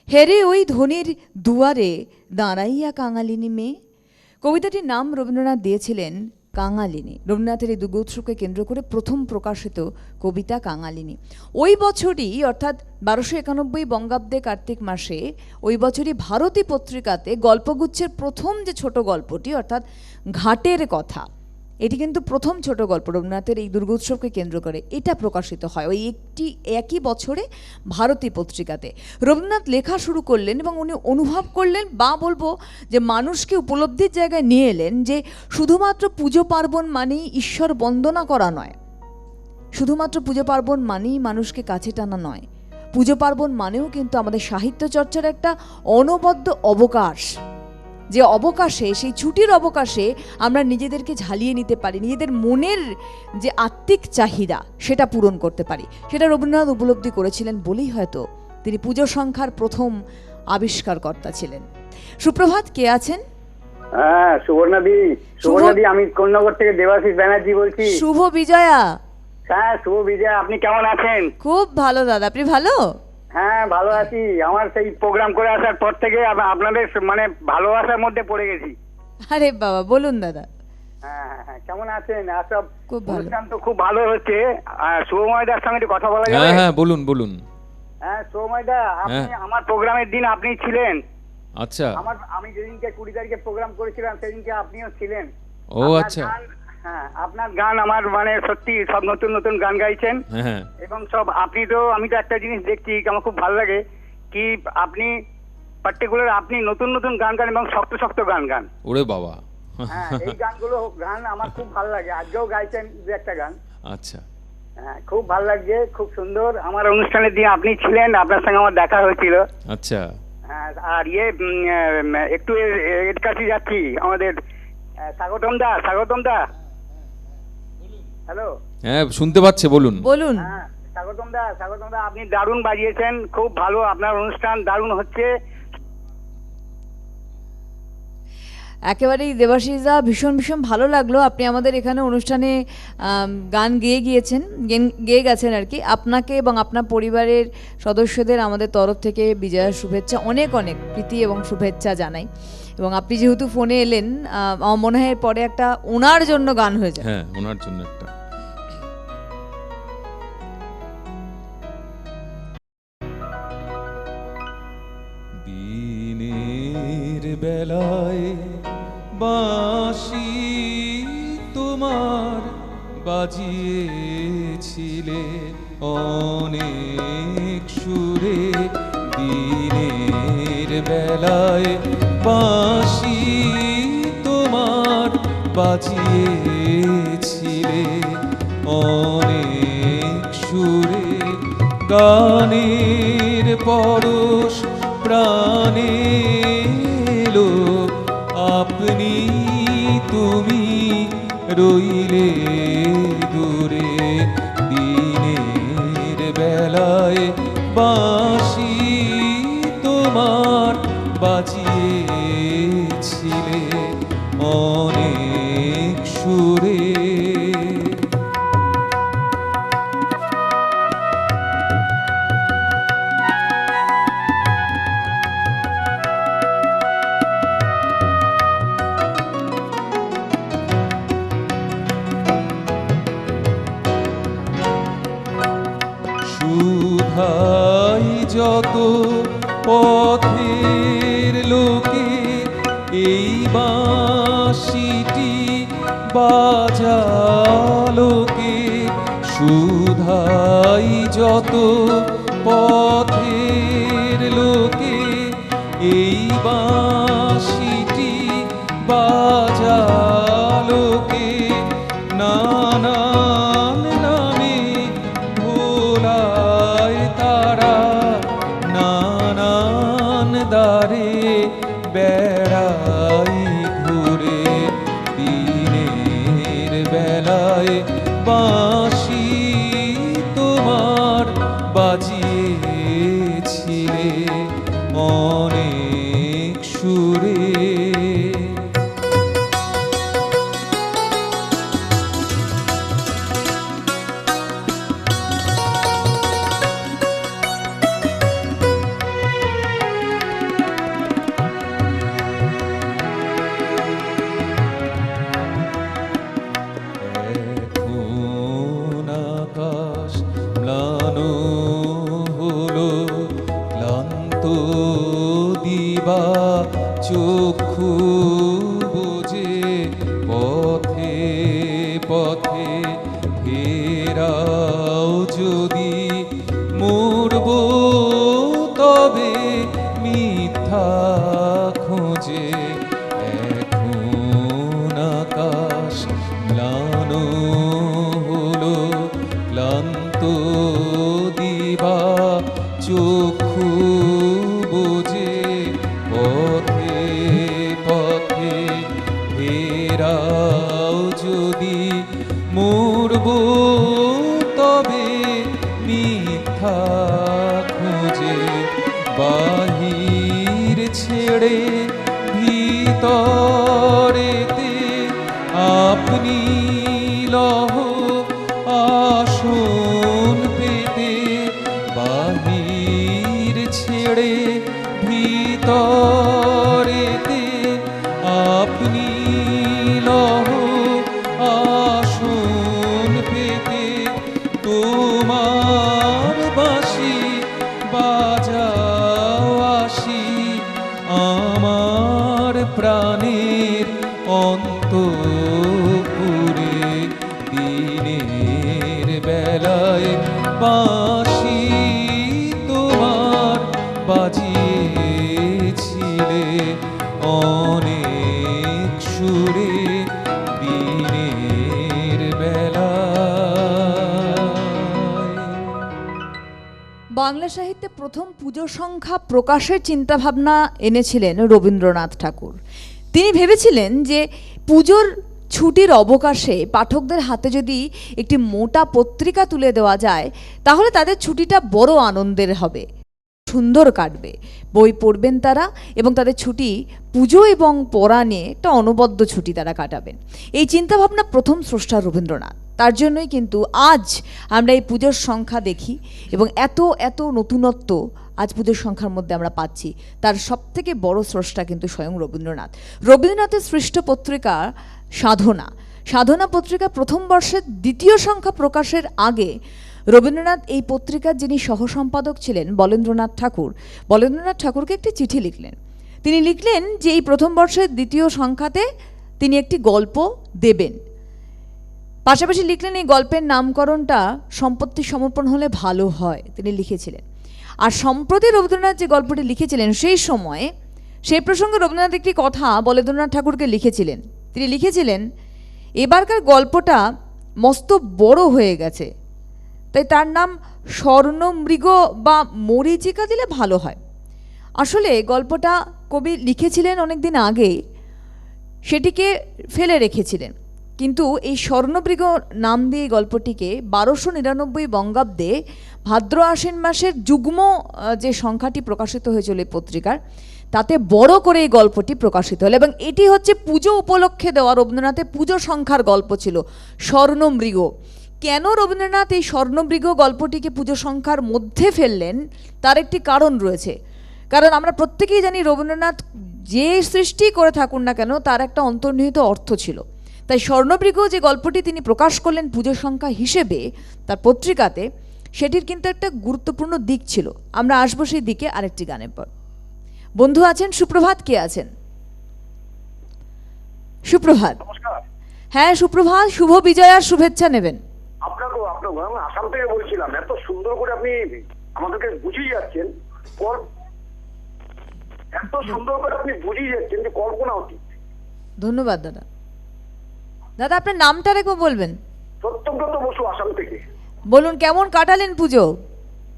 হেরে ওই ধনির দুয়ারে দাঁড়াইয়া কাঙালিনী মেয়ে। কবিতাটির নাম রবীন্দ্রনাথ দিয়েছিলেন কাঙালিনী। রবীন্দ্রনাথের এই দুর্গোৎসবকে কেন্দ্র করে প্রথম প্রকাশিত কবিতা কাঙালিনী। ওই বছরই অর্থাৎ 1291 বঙ্গাব্দে কার্তিক মাসে ওই বছরই ভারতী পত্রিকাতে গল্পগুচ্ছের প্রথম যে ছোট গল্পটি অর্থাৎ ঘাটের কথা, এটি কিন্তু প্রথম ছোট গল্প রবীন্দ্রনাথের এই দুর্গোৎসবকে কেন্দ্র করে, এটা প্রকাশিত হয় ওই একই বছরে ভারতী পত্রিকাতে। রবীন্দ্রনাথ লেখা শুরু করলেন এবং উনি অনুভব করলেন বা বলবো যে মানুষকে উপলব্ধির জায়গায় নিয়ে এলেন যে শুধুমাত্র পুজো পার্বণ মানেই ঈশ্বর বন্দনা করা নয়, শুধুমাত্র পুজো পার্বণ মানেই মানুষকে কাছে টানা নয়, পুজো পার্বণ মানেও কিন্তু আমাদের সাহিত্য চর্চার একটা অনবদ্য অবকাশ, যে অবকাশে সেই ছুটির অবকাশে আমরা নিজেদেরকে ঝালিয়ে নিতে পারি, নিজেদের মনের যে আত্মিক চাহিদা সেটা পূরণ করতে পারি। সেটা রবীন্দ্রনাথ উপলব্ধি করেছিলেন বলেই হয়তো তিনি পুজো সংখ্যার প্রথম আবিষ্কারকর্তা ছিলেন। সুপ্রভাত, কে আছেন? হ্যাঁ, সুবর্ণাদি। সুবর্ণাদি, আমি কোন্নগর থেকে দেবাশিস ব্যানার্জি বলছি। শুভ বিজয়া। হ্যাঁ, শুভ বিজয়া। আপনি কেমন আছেন? খুব ভালো দাদা, আপনি ভালো? হ্যাঁ, ভালো আছি। আমার সেই প্রোগ্রাম করে আসার পর থেকে আপনাদের মানে ভালোবাসার মধ্যে পড়ে গেছি। আরে বাবা, বলুন দাদা। হ্যাঁ হ্যাঁ, কেমন আছেন? সব খুব ভালো। অনুষ্ঠান তো খুব ভালো হচ্ছে। শুভময়দার সঙ্গে একটু কথা বলা যাবে? হ্যাঁ হ্যাঁ, বলুন বলুন। হ্যাঁ, শুভময়দা, আপনি আমার প্রোগ্রামের দিন আপনি ছিলেন। আচ্ছা। আমি যেদিনকে 20 তারিখে প্রোগ্রাম করেছিলাম সেদিনকে আপনিও ছিলেন। ও আচ্ছা। হ্যাঁ, আপনার গান আমার মানে সত্যি সব নতুন নতুন গান গাইছেন হ্যাঁ। এবং সব আমি তো একটা জিনিস দেখছি আমার খুব ভালো লাগে কি আপনি পার্টিকুলার আপনি নতুন নতুন গান গান এবং শক্ত শক্ত গান গান। ওরে বাবা। হ্যাঁ, এই গান আমার খুব ভালো লাগে। আজকেও গাইছেন দু একটা গান। আচ্ছা। হ্যাঁ, খুব ভালো লাগছে, খুব সুন্দর। আমার অনুষ্ঠানের দিন আপনি ছিলেন, আপনার সঙ্গে আমার দেখা হয়েছিল। আচ্ছা। হ্যাঁ, আর একটু এর কাছে যাচ্ছি আমাদের স্বাগতম দা। হ্যালো। হ্যাঁ, শুনতে পাচ্ছে, বলুন বলুন। হ্যাঁ, স্বাগতম দা, আপনি দারুণ বাজিয়েছেন, খুব ভালো, আপনার অনুষ্ঠান দারুণ হচ্ছে। একেবারেই দেবাশিসদা, ভীষণ ভীষণ ভালো লাগলো। আপনি আমাদের এখানে অনুষ্ঠানে গান গেয়ে গেছেন আর কি। আপনাকে এবং আপনার পরিবারের সদস্যদের আমাদের তরফ থেকে বিজয়ার শুভেচ্ছা, অনেক অনেক প্রীতি এবং শুভেচ্ছা জানাই। এবং আপনি যেহেতু ফোনে এলেন, আমার মনে হয় পরে একটা ওনার জন্য গান হয়ে যায়। হ্যাঁ, ওনার জন্য একটা। দিনের বেলায় বাঁশি তোমার বাজিয়েছিলে অনেক সুরে, দিনের বেলায় বাঁশি তোমার বাজিয়েছিলে অনেক সুরে, গানের পরশ প্রাণে এলো, আপনি তুমি রইলে দূরে, দিনের বেলায় বাঁশি তোমার বাজিয়েছিলে অনেক সুরে। সুধাই যত পথের লোকে এই বাঁশিটি বাজালোকে, সুধাই যত পথের লোকে এই বাঁশিটি বাজালোকে, নানান নামে ভোলায় তারা, নানান দ্বারে বেড়াই ঘুরে, দিনের বেলায় বাঁশি তোমার বাজিয়েছিলে অনেক সুরে। এখন আকাশ ম্লান হলো, ক্লান্ত দিবা চক্ষু বুঝে, পথে পথে ফেরাও যদি, মরব তবে মিথ্যা খোঁজে, এখন আকাশ ম্লান হলো, ক্লান্ত দিবা চক্ষু বুঝে, পথে পথে ফেরাও যদি, মরব তবে মিথ্যা খোঁজে, বাহির ছেড়ে ভিতরেতে আপনি লহ আসন পেতে, বাহির ছেড়ে ভিতরেতে আপনি লহ আসন পেতে, তোমার বাঁশি বাজাও আসি আমার প্রাণের অন্তঃপুরে, দিনের বেলায় বাঁশি তোমার বাজিয়েছিলে অনেক সুরে, দিনের বেলায়। বাংলা সাহিত্যে প্রথম পুজো সংখ্যা প্রকাশের চিন্তাভাবনা এনেছিলেন রবীন্দ্রনাথ ঠাকুর। তিনি ভেবেছিলেন যে পুজোর ছুটির অবকাশে পাঠকদের হাতে যদি একটি মোটা পত্রিকা তুলে দেওয়া যায় তাহলে তাদের ছুটিটা বড় আনন্দের হবে। সুন্দর কাটবে। বই পড়বেন তারা এবং তাদের ছুটি পুজো এবং পড়া নিয়ে একটা অনবদ্য ছুটি তারা কাটাবেন। এই চিন্তাভাবনা প্রথম স্রষ্টা রবীন্দ্রনাথ। তার জন্যই কিন্তু আজ আমরা এই পুজোর সংখ্যা দেখি এবং এত এত নতুনত্ব আজ পুজোর সংখ্যার মধ্যে আমরা পাচ্ছি। তার সবথেকে বড় স্রষ্টা কিন্তু স্বয়ং রবীন্দ্রনাথ। রবীন্দ্রনাথের সৃষ্ট পত্রিকা সাধনা, সাধনা পত্রিকা প্রথম বর্ষের দ্বিতীয় সংখ্যা প্রকাশের আগে রবীন্দ্রনাথ এই পত্রিকার যিনি সহসম্পাদক ছিলেন বলেন্দ্রনাথ ঠাকুর, বলেন্দ্রনাথ ঠাকুরকে একটি চিঠি লিখলেন। তিনি লিখলেন যে এই প্রথম বর্ষের দ্বিতীয় সংখ্যাতে তিনি একটি গল্প দেবেন। পাশাপাশি লিখলেন এই গল্পের নামকরণটা সম্পত্তি সমর্পণ হলে ভালো হয়, তিনি লিখেছিলেন। আর সম্প্রতি রবীন্দ্রনাথ যে গল্পটি লিখেছিলেন সেই সময়ে সেই প্রসঙ্গে রবীন্দ্রনাথ একটি কথা বলেন্দ্রনাথ ঠাকুরকে লিখেছিলেন। তিনি লিখেছিলেন এবারকার গল্পটা মস্ত বড় হয়ে গেছে, তাই তার নাম স্বর্ণমৃগ বা মরীচিকা দিলে ভালো হয়। আসলে গল্পটা কবি লিখেছিলেন অনেক দিন আগে, সেটিকে ফেলে রেখেছিলেন, কিন্তু এই স্বর্ণমৃগ নাম দিয়ে গল্পটিকে 1299 বঙ্গাব্দে ভাদ্র আশ্বিন মাসের যুগ্ম যে সংখ্যাটি প্রকাশিত হয়েছিল এই পত্রিকার, তাতে বড় করে এই গল্পটি প্রকাশিত হলো এবং এটি হচ্ছে পুজো উপলক্ষে দেওয়া রবীন্দ্রনাথের পুজো সংখ্যার গল্প ছিল স্বর্ণমৃগ। কেন রবীন্দ্রনাথ এই স্বর্ণমৃগ গল্পটিকে পুজো সংখ্যার মধ্যে ফেললেন তার একটি কারণ রয়েছে। কারণ আমরা প্রত্যেকেই জানি রবীন্দ্রনাথ যে সৃষ্টি করে থাকুন না কেন তার একটা অন্তর্নিহিত অর্থ ছিল। তাই স্বর্ণমৃগ যে গল্পটি তিনি প্রকাশ করলেন পুজো সংখ্যা হিসেবে তার পত্রিকাতে, সেটির কিন্তু একটা গুরুত্বপূর্ণ দিক ছিল। আমরা আসবো সেই দিকে আরেকটি গানের পর। বন্ধু আছেন, সুপ্রভাত, কে আছেন? সুপ্রভাত। হ্যাঁ সুপ্রভাত, শুভ বিজয়ার শুভেচ্ছা নেবেন। আপনাকে আমি আসাম থেকে বলছিলাম, এত সুন্দর করে আপনি আমাদেরকে বুঝিয়ে যাচ্ছেন, এত সুন্দর করে আপনি বুঝিয়ে যাচ্ছেন যে কল্পনা অতীত। ধন্যবাদ দাদা। দাদা আপনার নামটা রেখে বলবেন। সত্যব্রত বসু, আসাম থেকে। বলুন কেমন কাটালেন পুজো?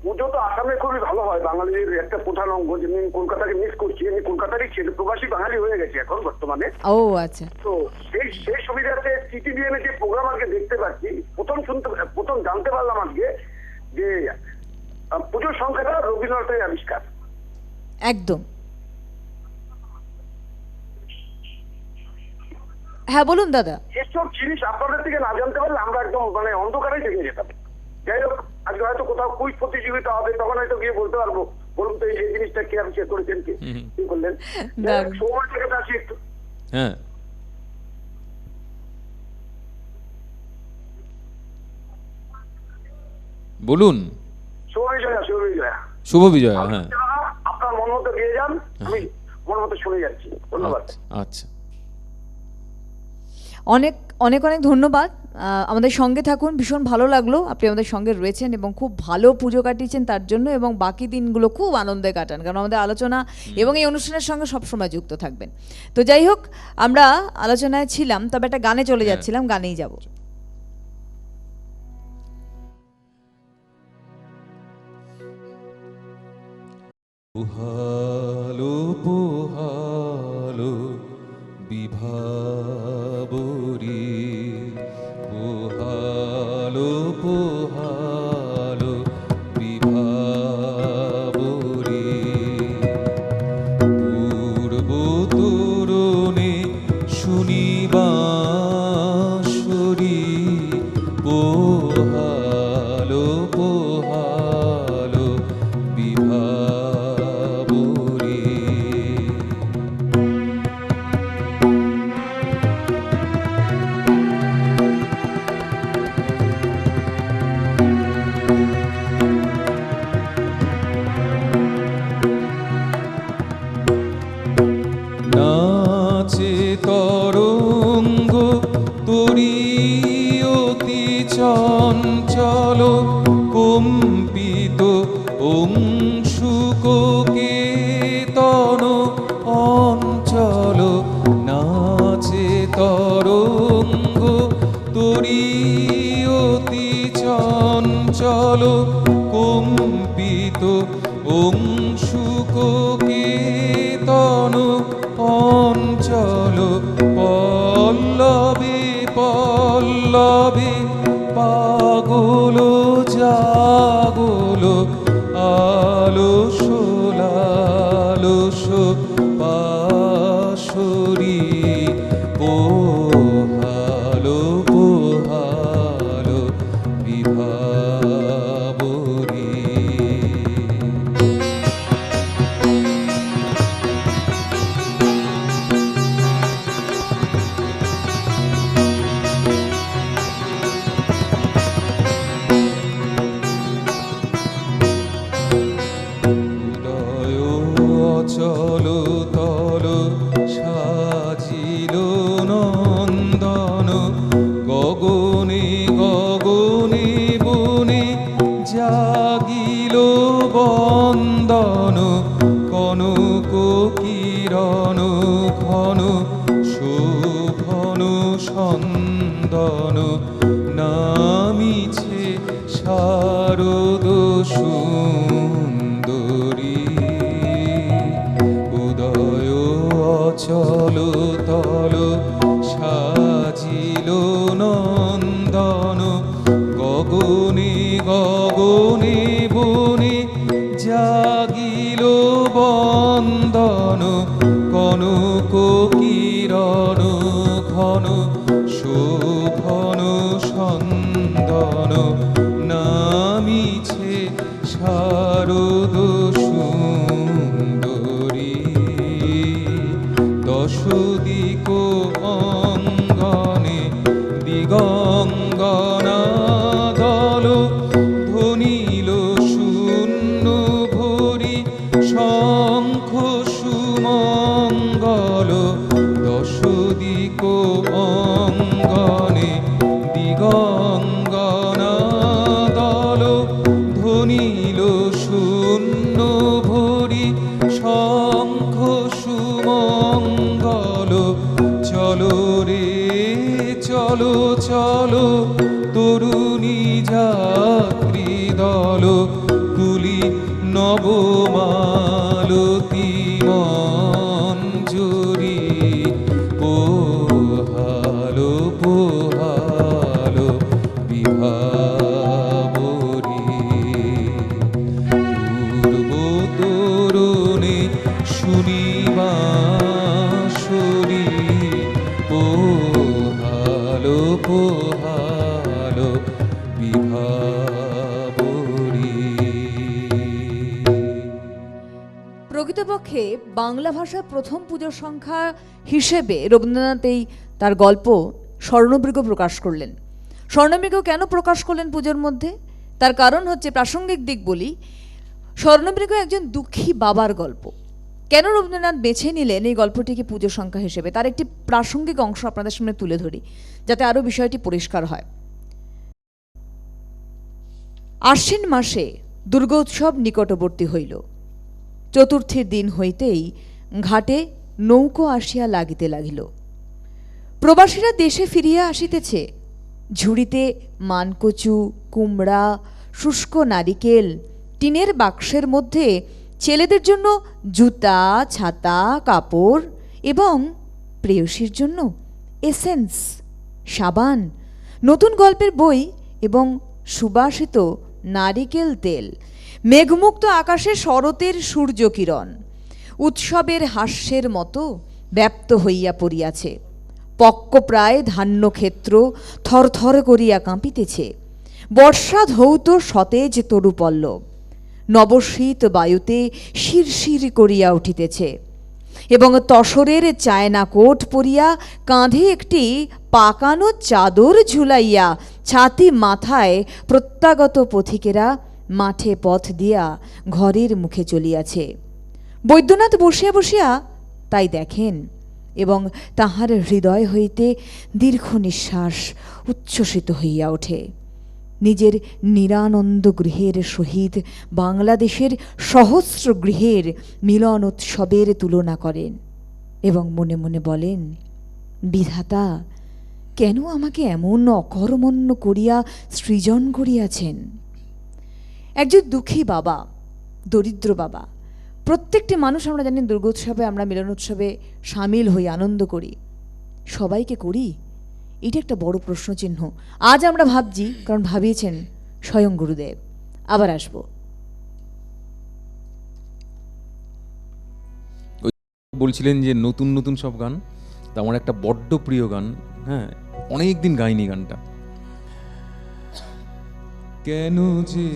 পুজো তো আসামে খুবই ভালো হয়, বাঙালির একটা প্রধান অঙ্গ। যেমনি কলকাতাকে মিস করছি, আমি কলকাতারই ছেলে, প্রবাসী বাঙালি হয়ে গেছি এখন বর্তমানে। ও আচ্ছা। তো সেই সুবিধাতে TTVN যে প্রোগ্রাম আজকে দেখতে পাচ্ছি, প্রথম জানতে পারলাম আজকে যে পুজোর সংখ্যাটা রবীন্দ্রনাথের আবিষ্কার। একদম। হ্যাঁ বলুন দাদা। এসব জিনিস আপনাদের থেকে না জানতে পারলে আমরা একদম অন্ধকারেই থেকে যেতাম। যাই হোক, আজকে হয়তো কোথাও কুইজ প্রতিযোগিতা হবে, তখন হয়তো গিয়ে বলতে পারবো, বলুন তো এই জিনিসটা কে আবিষ্কার করেছেন, কি করলেন। সময় থেকে আসি একটু। হ্যাঁ বলুন। শুভ বিজয়া, শুভ বিজয়া। শুভ বিজয়া। হ্যাঁ, আপনার মন মতো গিয়ে যান, আমি মন মতো শুনে যাচ্ছি। ধন্যবাদ। আচ্ছা, অনেক অনেক অনেক ধন্যবাদ। আমাদের সঙ্গে থাকুন, ভীষণ ভালো লাগলো আপনি আমাদের সঙ্গে রয়েছেন এবং খুব ভালো পুজো কাটিয়েছেন তার জন্য, এবং বাকি দিনগুলো খুব আনন্দে কাটান, কারণ আমাদের আলোচনা এবং এই অনুষ্ঠানের সঙ্গে সবসময় যুক্ত থাকবেন। তো যাই হোক, আমরা আলোচনায় ছিলাম, তবে একটা গানে চলে যাচ্ছিলাম, গানেই যাব। পোহালো পোহালো বিভাবরী, পোহালো পোহালো বিভাবরী, পূর্ব তরুণে শুনিবাঁশরী, পোহালো পোহালো বিভাবরী। নাচে তরঙ্গ তরি অতি চঞ্চল, কম্পিত অংশুক কেতন অঞ্চল। নাচে তরঙ্গ তরি অতি চঞ্চল, কম্পিত অংশুক কেতন অঞ্চল। পল্লবে পল্লবে পাগল জাগল আলস আলস পাশরি পোহালো পোহালো বিভাবরী। উদয় অচল তল সাজিল নন্দন, গগনে গগনে বনে জাগিল বন্দন, কনক কিরণ ঘন শোভন সন্দন, নামিছে শারদ সুন্দরী। উদয় অচল তল সাজিল নন্দন, গগনে গগনে বনে জাগিল বন্দন, কনক কিরণ ঘন শোভন সন্দন, নামিছে শারদ সুন্দরী। দশ দিক অঙ্গনে দিগঙ্গনা দল, ধ্বনিল শূন্য ভরি শঙ্খ সুমঙ্গল। দশ দিক অঙ্গনে দিগঙ্গনা দল, ধ্বনিল শূন্য ভরি শঙ্খ সুমঙ্গল। চলো রে চলো চলো তরুণী যাত্রী দল, তুলি নবমালতী মঞ্জুরি। পোহালো পোহালো বিভাবরী। পূর্ব তোরণে শুনিবাঁশরি, পোহালো পোহালো বিভাবরী। প্রকৃতপক্ষে বাংলা ভাষার প্রথম পুজোর সংখ্যা হিসেবে রবীন্দ্রনাথ এই তার গল্প স্বর্ণমৃগ প্রকাশ করলেন। স্বর্ণমৃগ কেন প্রকাশ করলেন পুজোর মধ্যে, তার কারণ হচ্ছে, প্রাসঙ্গিক দিক বলি, স্বর্ণমৃগ একজন দুঃখী বাবার গল্প। কেন রবীন্দ্রনাথ বেছে নিলেন এই গল্পটিকে পুজোর সংখ্যা হিসেবে, তার একটি প্রাসঙ্গিক অংশ আপনাদের সামনে তুলে ধরি, যাতে আরও বিষয়টি পরিষ্কার হয়। আশ্বিন মাসে দুর্গোৎসব নিকটবর্তী হইল। চতুর্থীর দিন হইতেই ঘাটে নৌকো আসিয়া লাগিতে লাগিল। প্রবাসীরা দেশে ফিরিয়া আসিতেছে। ঝুড়িতে মানকচু, কুমড়া, শুষ্ক নারিকেল, টিনের বাক্সের মধ্যে ছেলেদের জন্য জুতা, ছাতা, কাপড় এবং প্রেয়সীর জন্য এসেন্স, সাবান, নতুন গল্পের বই এবং সুবাসিত নারিকেল তেল, মেঘমুক্ত আকাশে শরতের সূর্যকিরণ উৎসবের হাস্যের মতো ব্যাপ্ত হইয়া পড়িয়াছে। পক্কপ্রায় ধান্যক্ষেত্র থরথর করিয়া কাঁপিতেছে। বর্ষা ধৌত সতেজ তরুপল্লব নবশীত বায়ুতে শিরশির করিয়া উঠিতেছে এবং তসরের চায়না কোট পরিয়া কাঁধে একটি পাকানো চাদর ঝুলাইয়া ছাতি মাথায় প্রত্যাগত পথিকেরা মাঠে পথ দিয়া ঘরের মুখে চলিয়াছে। বৈদ্যনাথ বসিয়া বসিয়া তাই দেখেন এবং তাহার হৃদয় হইতে দীর্ঘ নিঃশ্বাস উচ্ছ্বসিত হইয়া ওঠে। নিজের নিরানন্দ গৃহের সহিত বাংলাদেশের সহস্র গৃহের মিলন উৎসবের তুলনা করেন এবং মনে মনে বলেন, বিধাতা কেন আমাকে এমন অকর্মণ্য করিয়া সৃজন করিয়াছেন। একজন দুঃখী বাবা, দরিদ্র বাবা, প্রত্যেকটি মানুষ আমরা জানি দুর্গোৎসবে আমরা মিলন উৎসবে সামিল হই, আনন্দ করি, সবাইকে করি, এটা একটা বড় প্রশ্নচিহ্ন। আজ আমরা ভাবছি, কারণ ভাবিয়েছেন স্বয়ং গুরুদেব। আবার আসবো। বলছিলেন যে নতুন নতুন সব গান, তা আমার একটা বড্ড প্রিয় গান, হ্যাঁ, অনেক দিন গাইনি গানটা। কেন যে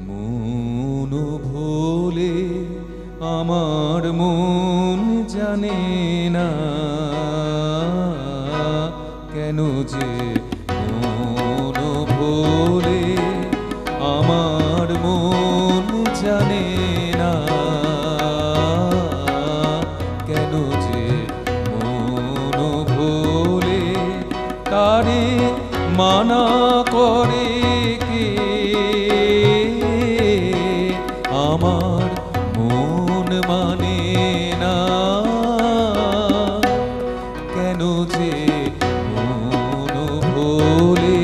মন ভোলে আমার মন জানে না, কেন যে মন ভোলে আমার মন জানে না, কেন যে মন ভোলে তারে মানা করে কে, আমার মন মানে না, কেন যে মন ভোলে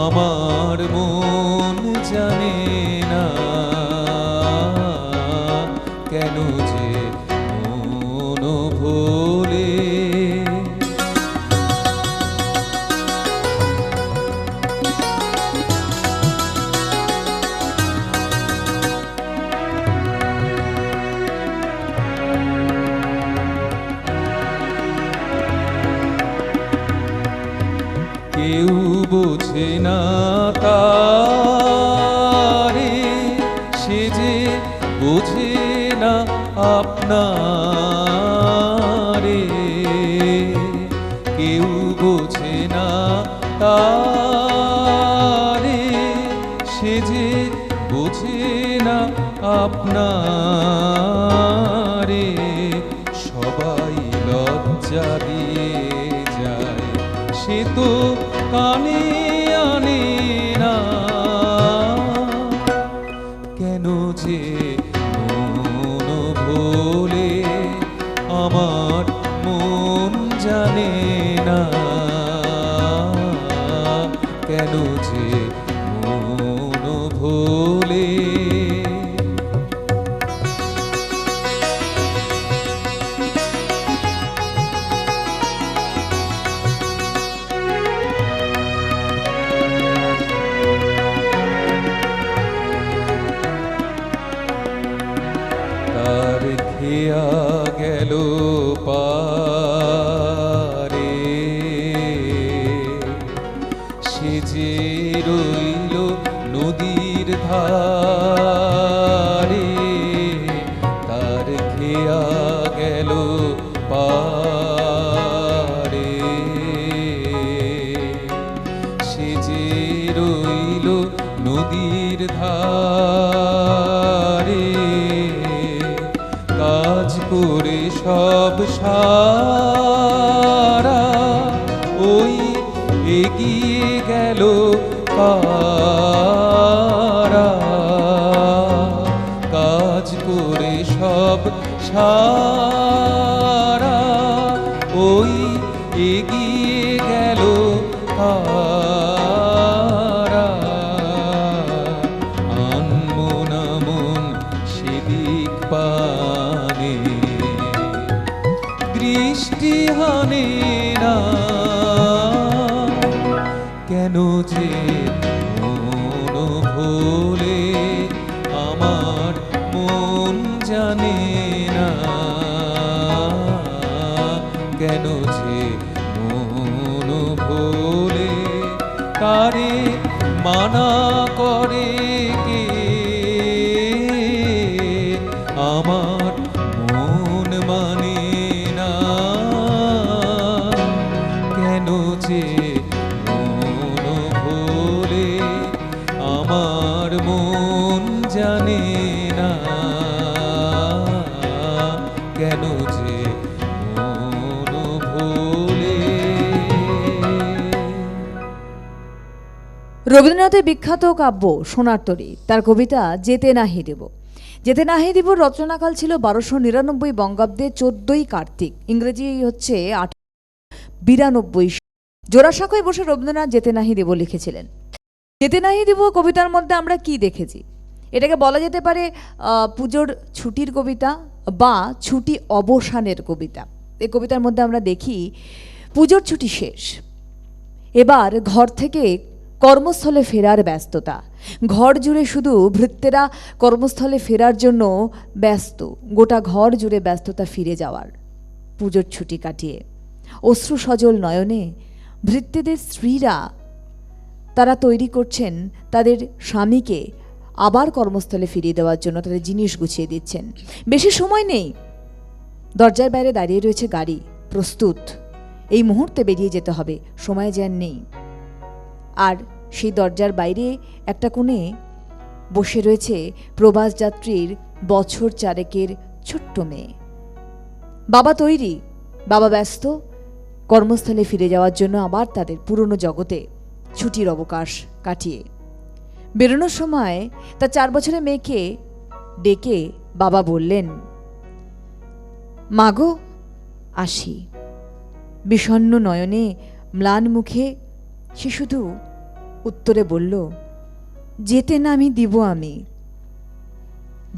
আমার মন জানে না, কেন যে মন ভোলে। কেউ বোঝে না তারে, সে যে বোঝে না আপনারে, কেউ বোঝে না তারে, সে যে বোঝে না আপনারে, সবাই লজ্জা দিয়ে যায়, সে তো কানে আনে না, কেন যে মন ভোলে আমার মন জানে না, কেন যে মন ভোলে। তার খেয়া গেল পারে, সে যে রইল নদীর ধারে, তার খেয়া গেল পারে, সে যে রইল নদীর ধারে, কাজ করে সব সারা ওই এগিয়ে গেল কারা, কাজ করে সব সারা ওই এগিয়ে গেল কারা, আনমন মন সেদিক পানে, দৃষ্টি হানে না, কেন যে মন ভোলে আমার মন জানে না, কেন যে মন ভোলে তারে মানা করে কে, আমার মন মানে না, কেন যে মন ভোলে আমার মন জানে না, কেন যে মন ভোলে। রবীন্দ্রনাথের বিখ্যাত কাব্য সোনার তরী, তার কবিতা যেতে নাহি দেব। যেতে নাহি দেব রচনাকাল ছিল 1299 বঙ্গাব্দে 14ই কার্তিক, ইংরেজি হচ্ছে 1892। জোড়াসাঁকোয় বসে রবীন্দ্রনাথ যেতে নাহি দেব লিখেছিলেন। যেতে নাহি দেব কবিতার মধ্যে আমরা কি দেখেছি? এটাকে বলা যেতে পারে পুজোর ছুটির কবিতা বা ছুটি অবসানের কবিতা। এই কবিতার মধ্যে আমরা দেখি পুজোর ছুটি শেষ, এবার ঘর থেকে কর্মস্থলে ফেরার ব্যস্ততা। ঘর জুড়ে শুধু ভৃত্যেরা কর্মস্থলে ফেরার জন্য ব্যস্ত, গোটা ঘর জুড়ে ব্যস্ততা ফিরে যাওয়ার। পুজোর ছুটি কাটিয়ে অশ্রু সজল নয়নে ভৃত্যেদের স্ত্রীরা তারা তৈরি করছেন তাদের স্বামীকে আবার কর্মস্থলে ফিরিয়ে দেওয়ার জন্য, তাদের জিনিস গুছিয়ে দিচ্ছেন। বেশি সময় নেই, দরজার বাইরে দাঁড়িয়ে রয়েছে গাড়ি, প্রস্তুত, এই মুহূর্তে বেরিয়ে যেতে হবে, সময় যেন নেই। আর সেই দরজার বাইরে একটা কোণে বসে রয়েছে প্রবাস যাত্রীর বছর চারেকের ছোট্ট মেয়ে। বাবা তৈরি, বাবা ব্যস্ত কর্মস্থলে ফিরে যাওয়ার জন্য আবার তাদের পুরনো জগতে ছুটির অবকাশ কাটিয়ে। বেরোনোর সময় তার 4 বছরের মেয়েকে ডেকে বাবা বললেন, মাগো আসি। বিষণ্ণ নয়নে ম্লান মুখে সে শুধু উত্তরে বলল, যেতে না আমি দিব, আমি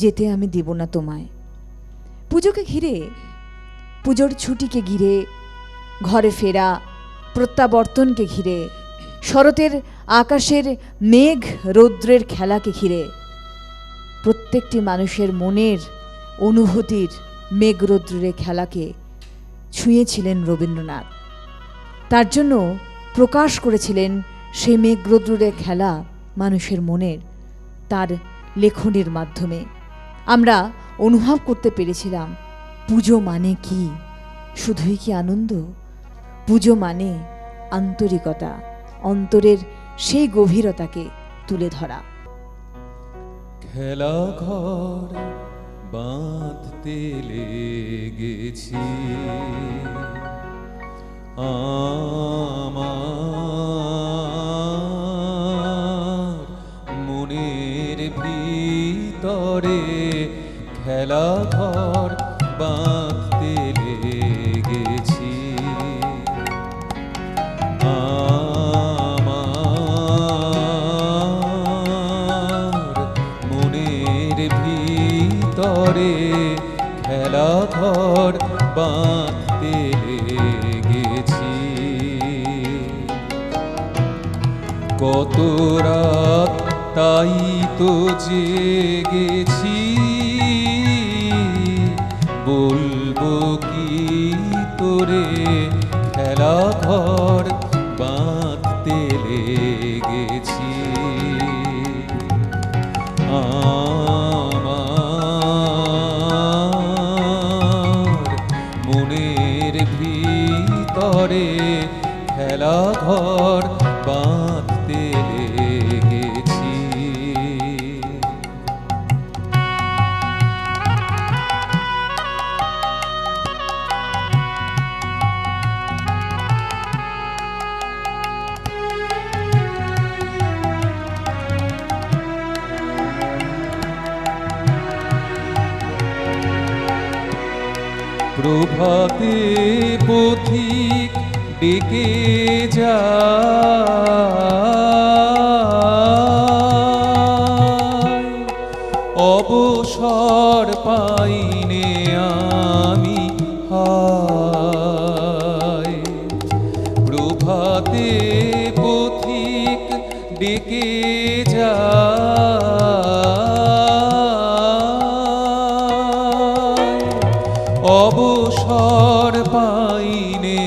যেতে আমি দিব না তোমায়। পুজোকে ঘিরে, পুজোর ছুটিকে ঘিরে, ঘরে ফেরা, প্রত্যাবর্তনকে ঘিরে, শরতের আকাশের মেঘ রৌদ্রের খেলাকে ঘিরে প্রত্যেকটি মানুষের মনের অনুভূতির মেঘ রৌদ্রের খেলাকে ছুঁয়েছিলেন রবীন্দ্রনাথ। তার জন্য প্রকাশ করেছিলেন সেই মেঘ রৌদ্রের খেলা মানুষের মনের তার লেখনের মাধ্যমে। আমরা অনুভব করতে পেরেছিলাম পুজো মানে কি, শুধুই কি আনন্দ? পুজো মানে আন্তরিকতা, অন্তরের সেই গভীরতাকে তুলে ধরা। খেলা ঘর বাঁধতে লেগেছি আমার মনের ভিতরে, খেলা ঘর বাঁধতে লেগেছি আমার মনের ভিতরে, খেলা ঘর বাঁধতে লেগেছি। কত রাত তাই তো জেগেছি, বলবো কি তোরে, খেলা ঘর বাঁধতে লেগেছি আমার মনের ভিতরে, খেলা ঘর বাঁধতে লেগেছি। প্রভাতে পথিক ডেকে যায়, অবসর পাইনে আমি হায়। প্রভাতে পথিক ডেকে যায়, অবসর পাইনে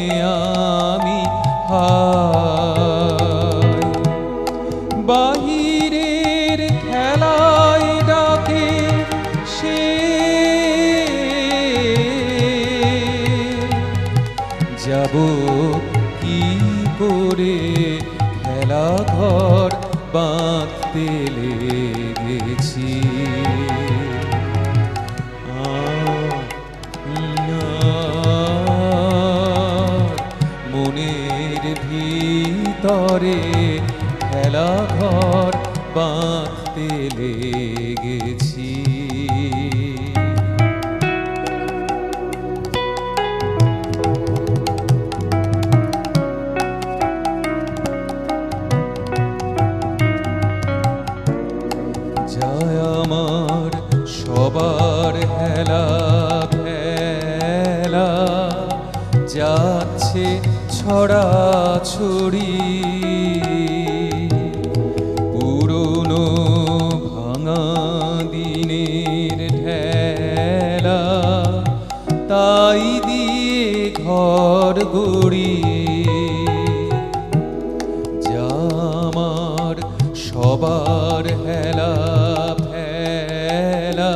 আমি হায়। বাহিরের খেলায় ডাকে সে, যাব কি করে, খেলা ঘর বাঁধতে লেগেছি মনের ভিতরে, খেলা ঘর বাঁধতে লেগেছি। যায় আমার সবার হেলা ফেলা, যাচ্ছে ছড়াছড়ি দিনের ঠেলা, তাই দিয়ে ঘর গড়ি, যা আমার সবার হেলা ফেলা,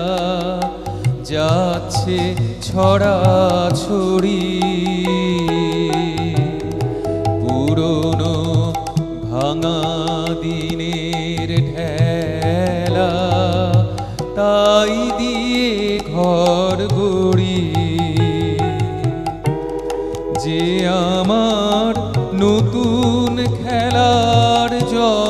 যাচ্ছে ছড়াছড়ি, পুরনো ভাঙা দিনের ঠেলা, তাই দিয়ে ঘর গড়ি, যে আমার নতুন খেলার জন,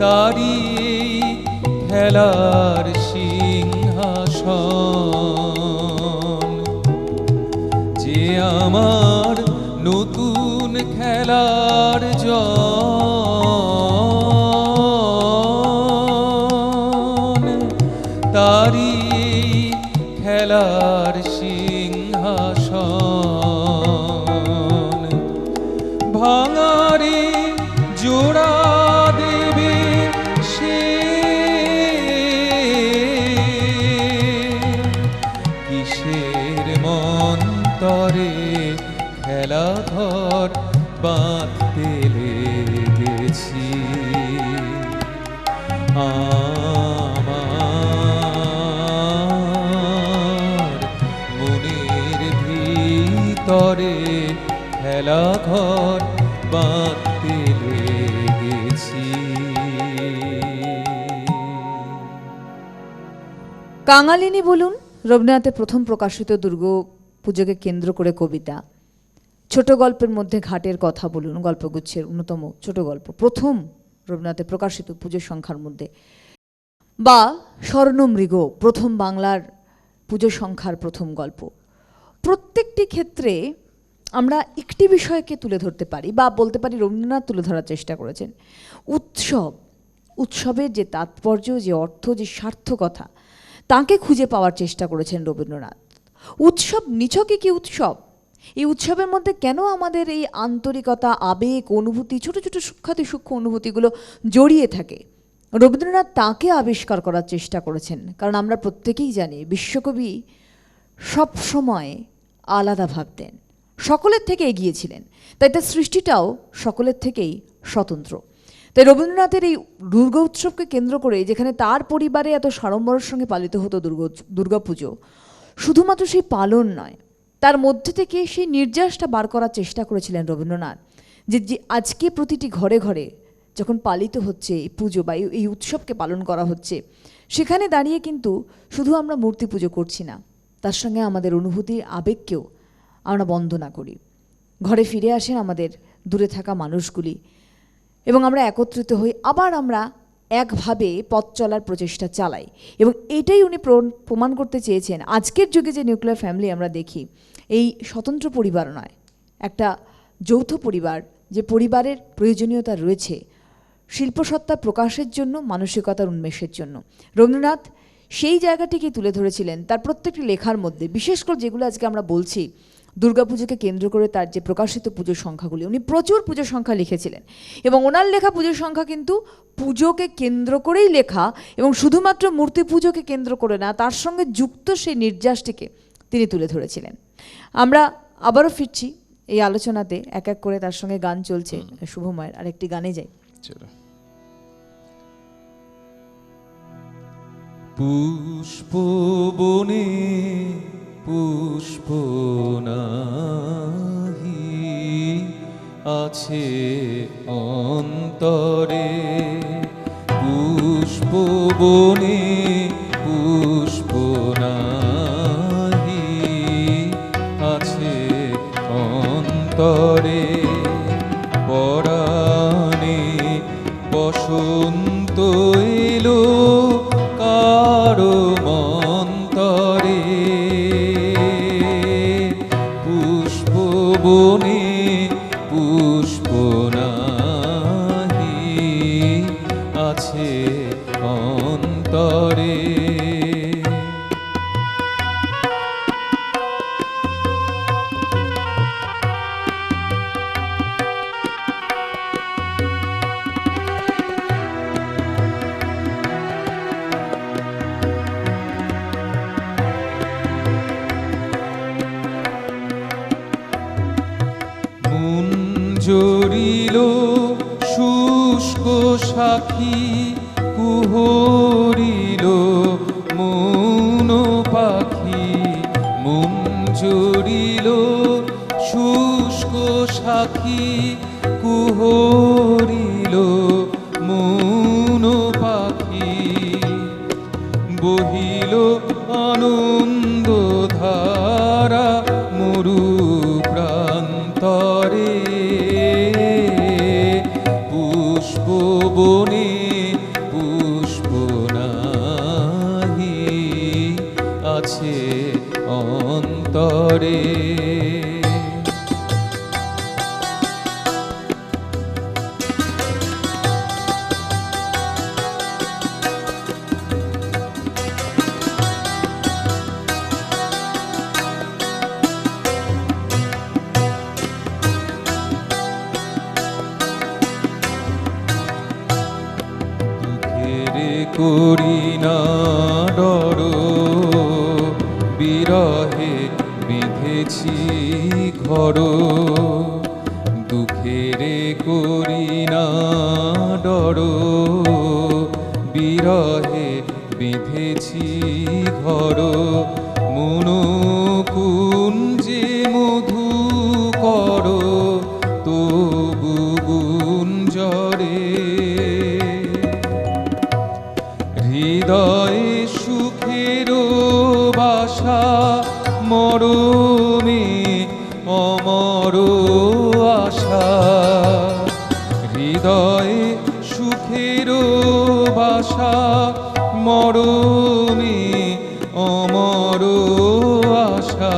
তারি এই খেলার সিংহাসন, যে আমার নতুন খেলার জন, তারি এই খেলার সিংহাসন, ভাঙারে জোড়া দেবে সে, কিসের মন্তরে খেলা ঘর বাঁধতে লেগেছি, আমার মনের ভিতরে খেলা ঘর বাঁধতে লেগেছি। কাঙালিনী বলুন রবীন্দ্রনাথের প্রথম প্রকাশিত দুর্গাপুজোকে কেন্দ্র করে কবিতা, ছোট গল্পের মধ্যে ঘাটের কথা বলুন গল্পগুচ্ছের অন্যতম ছোট গল্প, প্রথম রবীন্দ্রনাথের প্রকাশিত পুজোর সংখ্যার মধ্যে, বা স্বর্ণমৃগ প্রথম বাংলার পুজো সংখ্যার প্রথম গল্প। প্রত্যেকটি ক্ষেত্রে আমরা একটি বিষয়কে তুলে ধরতে পারি বা বলতে পারি রবীন্দ্রনাথ তুলে ধরার চেষ্টা করেছেন, উৎসব, উৎসবের যে তাৎপর্য, যে অর্থ, যে সার্থকতা, তাকে খুঁজে পাওয়ার চেষ্টা করেছেন রবীন্দ্রনাথ। উৎসব নিছকই কি উৎসব? এই উৎসবের মধ্যে কেন আমাদের এই আন্তরিকতা, আবেগ, অনুভূতি, ছোট ছোট সূক্ষ্মাতি সূক্ষ্ম অনুভূতিগুলো জড়িয়ে থাকে? রবীন্দ্রনাথ তাকে আবিষ্কার করার চেষ্টা করেছেন। কারণ আমরা প্রত্যেকেই জানি বিশ্বকবি সব সময় আলাদা ভাবতেন, সকলের থেকে এগিয়েছিলেন, তাই তার সৃষ্টিটাও সকলের থেকেই স্বতন্ত্র। তাই রবীন্দ্রনাথের এই দুর্গা উৎসবকে কেন্দ্র করে, যেখানে তার পরিবারে এত সাড়ম্বরের সঙ্গে পালিত হতো দুর্গাপুজো, শুধুমাত্র সেই পালন নয়, তার মধ্যে থেকে সেই নির্যাসটা বার করার চেষ্টা করেছিলেন রবীন্দ্রনাথ, যে আজকে প্রতিটি ঘরে ঘরে যখন পালিত হচ্ছে এই পুজো বা এই উৎসবকে পালন করা হচ্ছে, সেখানে দাঁড়িয়ে কিন্তু শুধু আমরা মূর্তি পুজো করছি না, তার সঙ্গে আমাদের অনুভূতি, আবেগকেও আমরা বন্দনা করি। ঘরে ফিরে আসেন আমাদের দূরে থাকা মানুষগুলি এবং আমরা একত্রিত হই, আবার আমরা একভাবে পথ চলার প্রচেষ্টা চালাই। এবং এটাই উনি প্রমাণ করতে চেয়েছেন। আজকের যুগে যে নিউক্লিয়ার ফ্যামিলি আমরা দেখি, এই স্বতন্ত্র পরিবার নয়, একটা যৌথ পরিবার, যে পরিবারের প্রয়োজনীয়তা রয়েছে শিল্পসত্তা প্রকাশের জন্য, মানসিকতার উন্মেষের জন্য। রবীন্দ্রনাথ সেই জায়গাটিকেই তুলে ধরেছিলেন তার প্রত্যেকটি লেখার মধ্যে। বিশেষ করে যেগুলো আজকে আমরা বলছি দুর্গাপুজোকে কেন্দ্র করে তার যে প্রকাশিত পুজোর সংখ্যাগুলি, উনি প্রচুর পুজোর সংখ্যা লিখেছিলেন এবং ওনার লেখা পুজোর সংখ্যা কিন্তু পুজোকে কেন্দ্র করেই লেখা, এবং শুধুমাত্র মূর্তি পুজোকে কেন্দ্র করে না, তার সঙ্গে যুক্ত সেই নির্যাসটিকে তিনি তুলে ধরেছিলেন। আমরা আবারও ফিরছি এই আলোচনাতে, এক এক করে তার সঙ্গে গান চলছে শুভময়ের, আরেকটি গানে যাই। পুষ্প বনে পুষ্প নাহি আছে অন্তরে, পুষ্প বনে পুষ্প নাহি আছে অন্তরে, পরাণে বসন্ত এলো কারো মন্তরে, পুষ্প বনে পুষ্প নাহি আছে অন্তরে। সাক্ষী কুহরিল মৌন পাখি মন জড়িল শুষ্ক সাক্ষী কুহরিল মৌন পাখি বহিল আনন্দ ধারা মরু প্রান্তরে পুষ্প বনে পুষ্প নাহি আছে অন্তরে। করি না ডর বিরহে বেঁধেছি ঘর দুঃখেরে করি না ডর বিরহে বেঁধেছি ঘর মনোকুঞ্জে মধু কর তবু গুঞ্জরে হৃদয়ে সুখের বাসা মরমে অমর আশা হৃদয়ে সুখের বাসা মরমে অমর আশা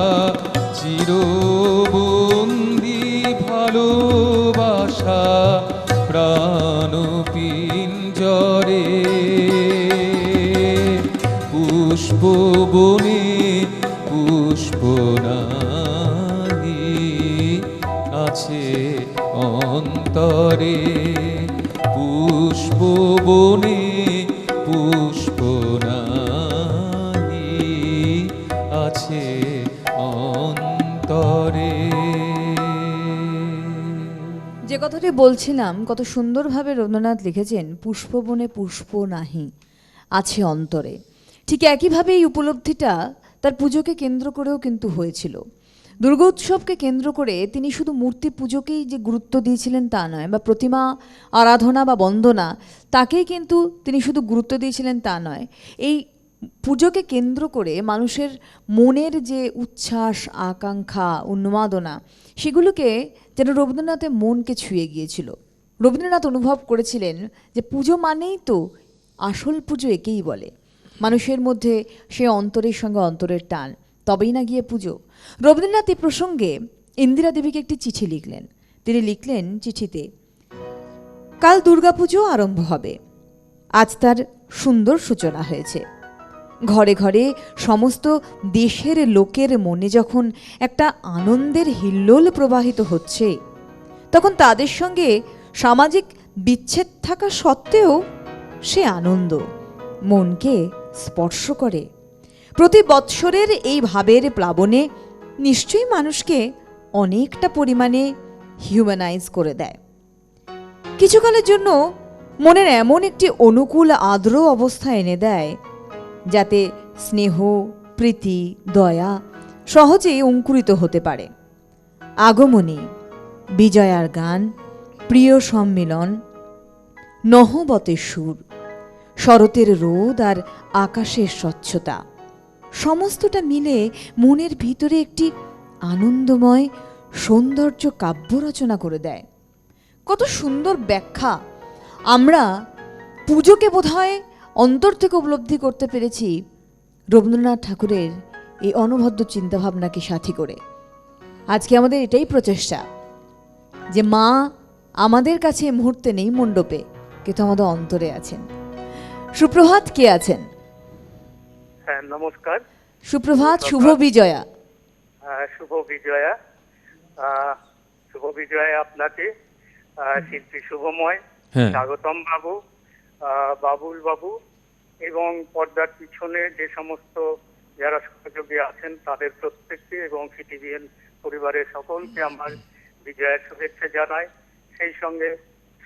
চিরবন্দি ভালোবাসা প্রাণ পিঞ্জরে পুষ্প বনে পুষ্প নাহি আছে অন্তরে পুষ্প বনে পুষ্প নাহি আছে অন্তরে। যে কথাটি বলছিলাম কত সুন্দরভাবে রবীন্দ্রনাথ লিখেছেন, পুষ্পবনে পুষ্প নাহি আছে অন্তরে। ঠিক একইভাবে এই উপলব্ধিটা তার পুজোকে কেন্দ্র করেও কিন্তু হয়েছিল। দুর্গোৎসবকে কেন্দ্র করে তিনি শুধু মূর্তি পুজোকেই যে গুরুত্ব দিয়েছিলেন তা নয়, বা প্রতিমা আরাধনা বা বন্দনা তাকেই কিন্তু তিনি শুধু গুরুত্ব দিয়েছিলেন তা নয়, এই পুজোকে কেন্দ্র করে মানুষের মনের যে উচ্ছ্বাস আকাঙ্ক্ষা উন্মাদনা সেগুলোকে যেন রবীন্দ্রনাথের মনকে ছুঁয়ে গিয়েছিল। রবীন্দ্রনাথ অনুভব করেছিলেন যে পুজো মানেই তো আসল পুজো একেই বলে, মানুষের মধ্যে সে অন্তরের সঙ্গে অন্তরের টান, তবেই না গিয়ে পুজো। রবীন্দ্রনাথ এই প্রসঙ্গে ইন্দিরা দেবীকে একটি চিঠি লিখলেন। তিনি লিখলেন চিঠিতে, কাল দুর্গাপুজো আরম্ভ হবে, আজ তার সুন্দর সূচনা হয়েছে। ঘরে ঘরে সমস্ত দেশের লোকের মনে যখন একটা আনন্দের হিল্লোল প্রবাহিত হচ্ছে, তখন তাদের সঙ্গে সামাজিক বিচ্ছেদ থাকা সত্ত্বেও সে আনন্দ মনকে স্পর্শ করে। প্রতি বৎসরের এই ভাবের প্লাবনে নিশ্চয়ই মানুষকে অনেকটা পরিমাণে হিউম্যানাইজ করে দেয়। কিছুকালের জন্য মনের এমন একটি অনুকূল আর্দ্র অবস্থা এনে দেয় যাতে স্নেহ প্রীতি দয়া সহজেই অঙ্কুরিত হতে পারে। আগমনী, বিজয়ার গান, প্রিয় সম্মিলন, নহবতের সুর, শরতের রোদ আর আকাশের স্বচ্ছতা সমস্তটা মিলে মনের ভিতরে একটি আনন্দময় সৌন্দর্য কাব্য রচনা করে দেয়। কত সুন্দর ব্যাখ্যা! আমরা পুজোকে বোধহয় অন্তর থেকে উপলব্ধি করতে পেরেছি রবীন্দ্রনাথ ঠাকুরের এই অনবদ্য চিন্তাভাবনাকে সাথী করে। আজকে আমাদের এটাই প্রচেষ্টা যে মা আমাদের কাছে এই মুহূর্তে নেই মণ্ডপে, কিন্তু আমাদের অন্তরে আছেন। সুপ্রভাত, কে আছেন? হ্যাঁ, নমস্কার। সুপ্রভাত, শুভ বিজয়া। শুভ বিজয়া। শুভ বিজয়া আপনাকে, শিল্পী শুভময়, স্বাগতম বাবু, বাবুল বাবু এবং পর্দার পিছনে যে সমস্ত যারা সহযোগী আছেন তাদের প্রত্যেককে এবং সিটিভিএন পরিবারের সকলকে আমার বিজয়ের শুভেচ্ছা জানাই। সেই সঙ্গে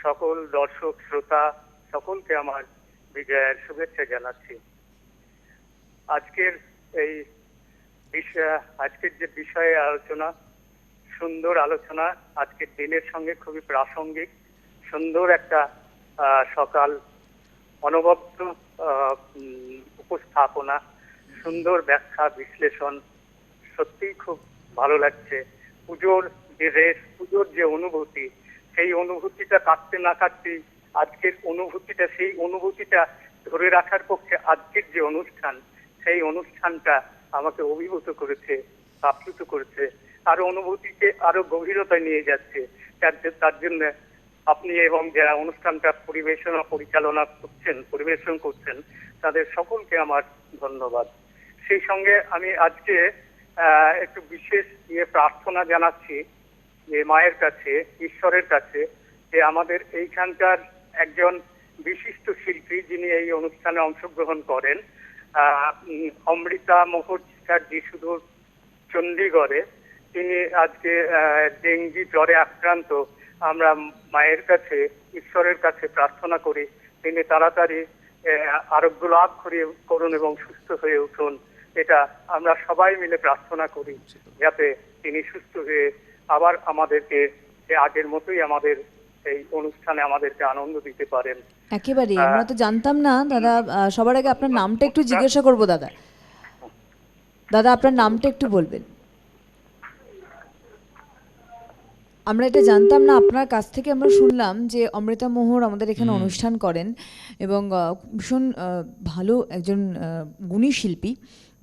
সকল দর্শক শ্রোতা সকলকে আমার বিজয়ের শুভেচ্ছা জানাচ্ছি। আজকের এই আজকের যে বিষয়ে আলোচনা, সুন্দর আলোচনা, আজকের দিনের সঙ্গে খুবই প্রাসঙ্গিক, সুন্দর একটা সকাল অনবদ্য উপস্থাপনা, সুন্দর ব্যাখ্যা বিশ্লেষণ, সত্যিই খুব ভালো লাগছে। পুজোর যে রেশ, পুজোর যে অনুভূতি, সেই অনুভূতিটা কাটতে না কাটতেই আজকের অনুভূতিটা, সেই অনুভূতিটা ধরে রাখার পক্ষে আজকের যে অনুষ্ঠান, সেই অনুষ্ঠানটা আমাকে অভিভূত করেছে, আপ্লুত করেছে, আরো অনুভূতিকে আরো গভীরতায় নিয়ে যাচ্ছে। তার জন্য আপনি এবং যারা অনুষ্ঠানটা পরিবেশন করছেন তাদের সকলকে আমার ধন্যবাদ। সেই সঙ্গে আমি আজকে একটু বিশেষ প্রার্থনা জানাচ্ছি যে মায়ের কাছে, ঈশ্বরের কাছে, যে আমাদের এইখানকার একজন বিশিষ্ট শিল্পী যিনি এই অনুষ্ঠানে অংশগ্রহণ করেন, অমৃতা মুখার্জি, সুদূর চণ্ডীগড়ে, তিনি আজকে ডেঙ্গি জ্বরে আক্রান্ত। আমরা মায়ের কাছে, ঈশ্বরের কাছে প্রার্থনা করি তিনি তাড়াতাড়ি আরোগ্য লাভ করুন এবং সুস্থ হয়ে উঠুন। এটা আমরা সবাই মিলে প্রার্থনা করি যাতে তিনি সুস্থ হয়ে আবার আমাদেরকে আগের মতোই আমাদের এই অনুষ্ঠানে আমাদেরকে আনন্দ দিতে পারেন। একেবারে আমরা তো জানতাম না দাদা। সবার আগে আপনার নামটা একটু জিজ্ঞাসা করবো দাদা। দাদা আপনার নামটা একটু বলবেন। আমরা এটা জানতাম না, আপনার কাছ থেকে আমরা শুনলাম যে অমৃতা মোহর আমাদের এখানে অনুষ্ঠান করেন এবং ভীষণ ভালো একজন গুণী শিল্পী।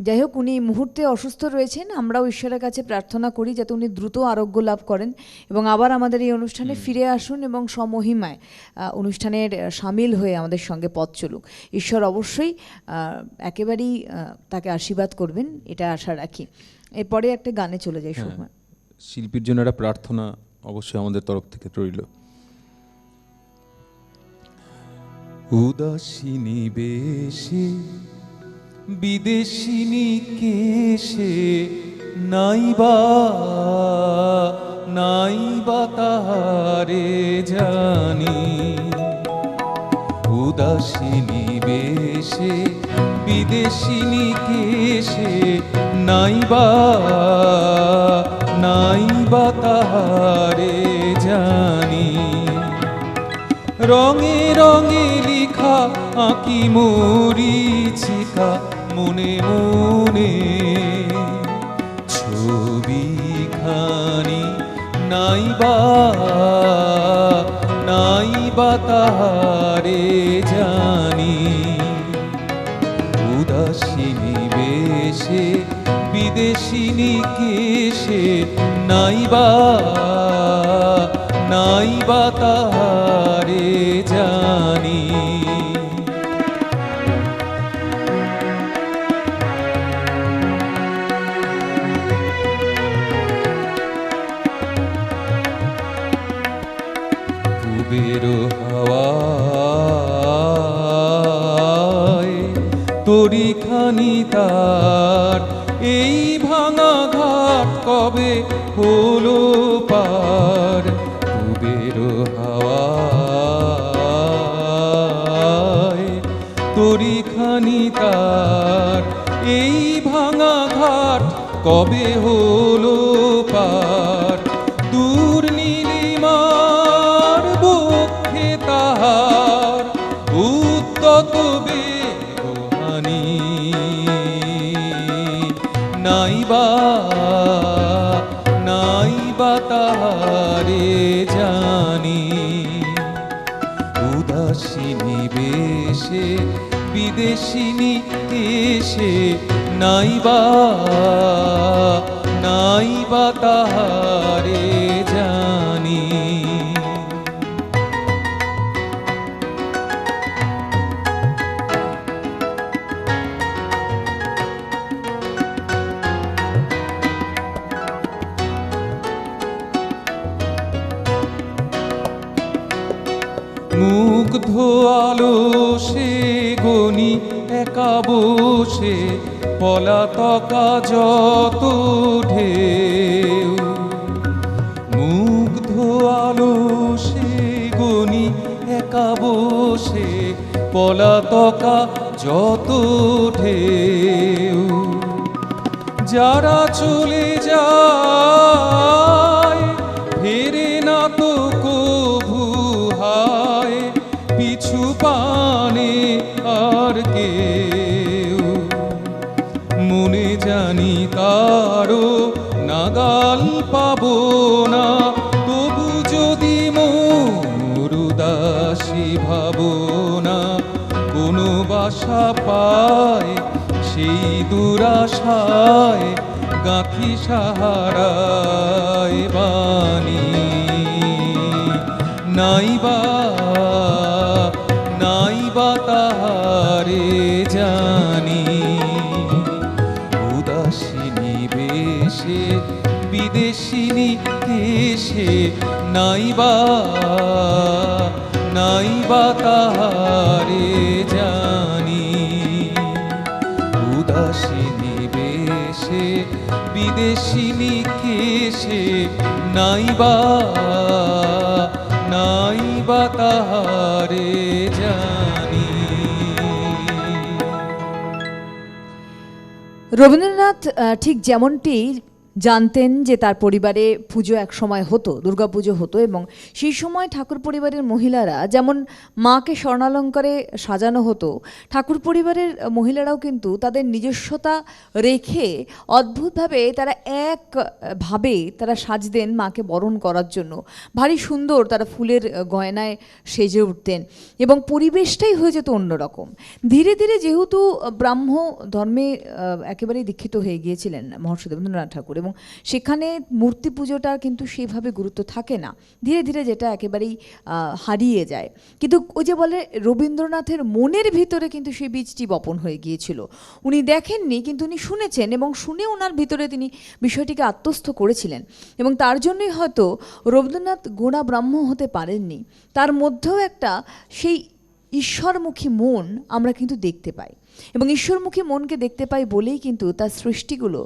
যাই হোক, উনি এই মুহূর্তে অসুস্থ রয়েছেন। আমরাও ঈশ্বরের কাছে প্রার্থনা করি যাতে উনি দ্রুত আরোগ্য লাভ করেন এবং আবার আমাদের এই অনুষ্ঠানে ফিরে আসুন এবং সমহিমায় অনুষ্ঠানের সামিল হয়ে আমাদের সঙ্গে পথ চলুক। ঈশ্বর অবশ্যই একেবারেই তাকে আশীর্বাদ করবেন, এটা আশা রাখি। এরপরে একটা গানে চলে যাই। সময় শিল্পীর জন্য একটা প্রার্থনা অবশ্যই আমাদের তরফ থেকে রইল। উদাসিনী বেশে বিদেশিনী কেশে নাইবা তাহারে জানি। উদাসিনী বেশে বিদেশিনী কেশে নাইবা তাহারে জানি। রঙে রঙে লিখা আঁকি মরিচিকা মনে মনে, ছবিখানি নাইবা তাহারে জানি। উদাসিনী বেশে বিদেশিনী কেশে নাইবা তাহারে জানি। কুবের হাওয়ায় তরিখানি তার, এই ভাঙা ঘাট কবে হলো পার। কুবের হাওয়ায় তরিখানি তার, এই ভাঙা ঘাট কবে হলো পার। দূর নীলিমার বক্ষে তাহার উদ্যত বেগহানি, নাইবা তাহারে জানি। উদাসিনী বেশে বিদেশিনী কেশে নাইবা তাহারে জানি। মুগ্ধ আলো সে গনি একা বসে, পলাতকা যত ঢেউ। মুগ্ধ আলো সে গনি একা বসে পলাতকা যত ঢেউ, যারা চলে যায় ফেরে না তো কভু হায়, পিছু পানে আর কেউ। মনে জানি কারো নাগাল পাবো না, তবু যদি মোর উদাসী ভাবনা কোনো বাসা পায়, সেই দুরাশায় গাঁথি সাহারায় বাণী। নাইবা নাইবা তাহারে জানি, উদাসিনী বেশে বিদেশিনী কেশে, নাইবা নাইবা তাহারে জানি, উদাসিনী বেশে বিদেশিনী কেশে, নাইবা নাইবা তাহারে জানি। রবীন্দ্রনাথ ঠিক যেমনটি জানতেন যে তার পরিবারে পুজো এক সময় হতো, দুর্গাপুজো হতো, এবং সেই সময় ঠাকুর পরিবারের মহিলারা যেমন মাকে স্বর্ণালঙ্কারে সাজানো হতো, ঠাকুর পরিবারের মহিলারাও কিন্তু তাদের নিজস্বতা রেখে অদ্ভুতভাবে তারা একভাবে তারা সাজতেন মাকে বরণ করার জন্য। ভারী সুন্দর তারা ফুলের গয়নায় সেজে উঠতেন এবং পরিবেশটাই হয়ে যেত অন্যরকম। ধীরে ধীরে যেহেতু ব্রাহ্ম ধর্মে একেবারেই দীক্ষিত হয়ে গিয়েছিলেন মহর্ষি দেবেন্দ্রনাথ ঠাকুর, এবং সেখানে মূর্তি পুজোটার কিন্তু সেভাবে গুরুত্ব থাকে না, ধীরে ধীরে যেটা একেবারেই হারিয়ে যায়। কিন্তু ওই যে বলে রবীন্দ্রনাথের মনের ভিতরে কিন্তু সেই বীজটি বপন হয়ে গিয়েছিল। উনি দেখেননি কিন্তু উনি শুনেছেন, এবং শুনে ওনার ভিতরে তিনি বিষয়টিকে আত্মস্থ করেছিলেন, এবং তার জন্যই হয়তো রবীন্দ্রনাথ গোড়া ব্রাহ্ম হতে পারেননি। তার মধ্যেও একটা সেই ঈশ্বরমুখী মন আমরা কিন্তু দেখতে পাই, এবং ঈশ্বরমুখী মনকে দেখতে পাই বলেই কিন্তু তার সৃষ্টিগুলো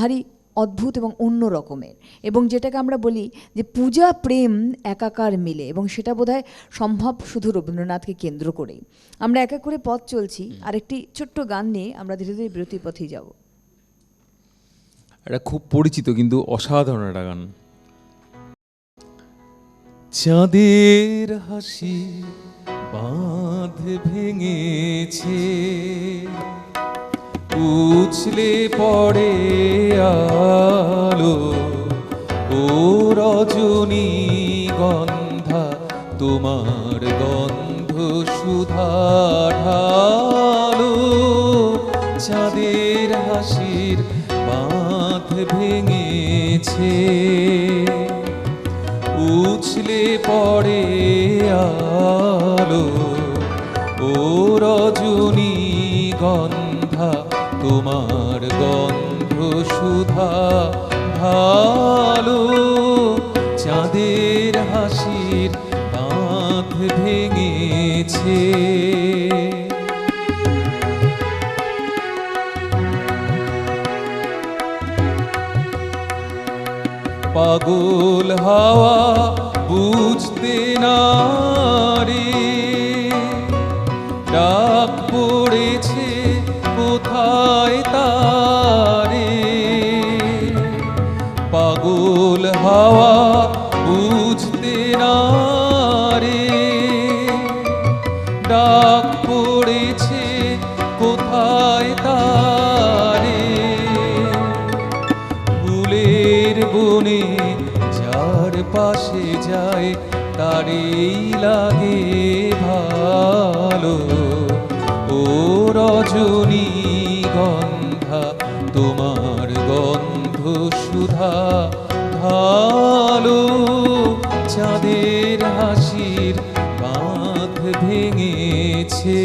ভারী অদ্ভুত এবং অন্য রকমের, এবং যেটাকে আমরা বলি যে পূজা প্রেম একাকার মিলে, এবং সেটা বোধহয় সম্ভব শুধু রবীন্দ্রনাথকে কেন্দ্র করেই। আমরা এক এক করে পথ চলছি, আরেকটি ছোট্ট গান নিয়ে আমরা ধীরে ধীরে বিরতির পথেই যাব। এটা খুব পরিচিত কিন্তু অসাধারণ একটা গান। চাঁদের হাসি বাঁধ ভেঙেছে, উছলে পড়ে আলো, ও রজনী গন্ধা তোমার গন্ধ সুধা ঢালো। চাঁদের হাসির বাঁধ ভেঙেছে, উছলে পড়ে আলো, ও রজনী গন্ধা তোমার গন্ধ সুধা ভালো। চাঁদের হাসির বাঁধ ভেঙেছে, পাগল হাওয়া বুঝতে না রে, ডাক পড়েছে কোথায় তারে। পাগল হাওয়া বুঝতে না রে, ডাক পড়েছে কোথায় তারে। ফুলের বনে যার পাশে যায় তারেই লাগে ভালো, ও রজনী গন্ধা তোমার গন্ধ সুধা ভালো। চাঁদের হাসির বাঁধ ভেঙেছে,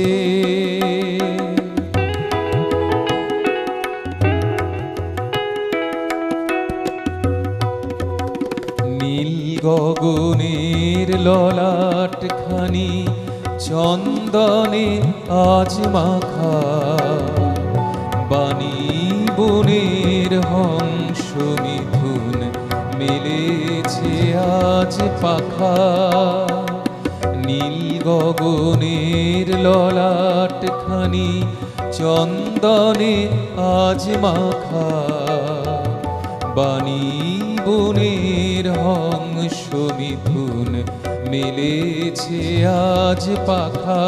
নীল গগনের ললাট খানি চন্দনে আজ মাখা, বাণী বনের হংস মিথুন মেলেছে আজ পাখা। নীল গগনের ললাট খানি চন্দনে আজ মাখা, বাণী বনের হংস মিথুন মেলেছে আজ পাখা।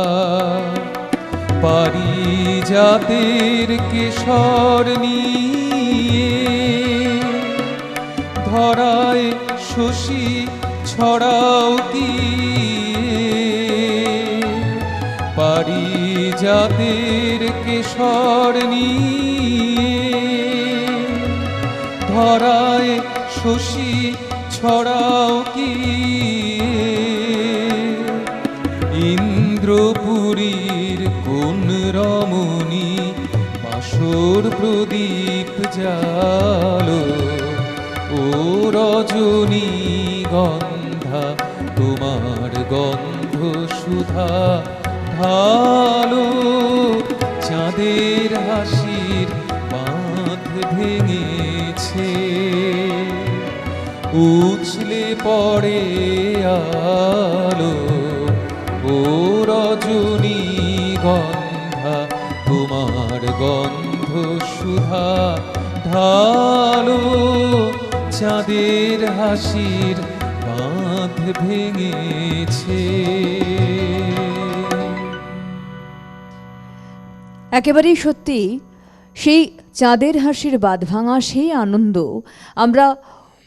পারিজাতের কেশর নিয়ে ধরায় শশী ছড়াও কি, পারিজাতের কেশর নিয়ে ধরায় শশী ছড়াও কি। ইন্দ্রপুরীর কোন রমণী বাসর প্রদীপ জালো, ও রজনী গন্ধা তোমার গন্ধ সুধা ঢালো। চাঁদের হাসির বাঁধ ভেঙেছে, উছলে পড়ে আলো, ও রজনী গন্ধা তোমার গন্ধ সুধা ঢালো। চাঁদের হাসির বাঁধ ভেঙেছে। একেবারেই সত্যি, সেই চাঁদের হাসির বাঁধ ভাঙা সেই আনন্দ আমরা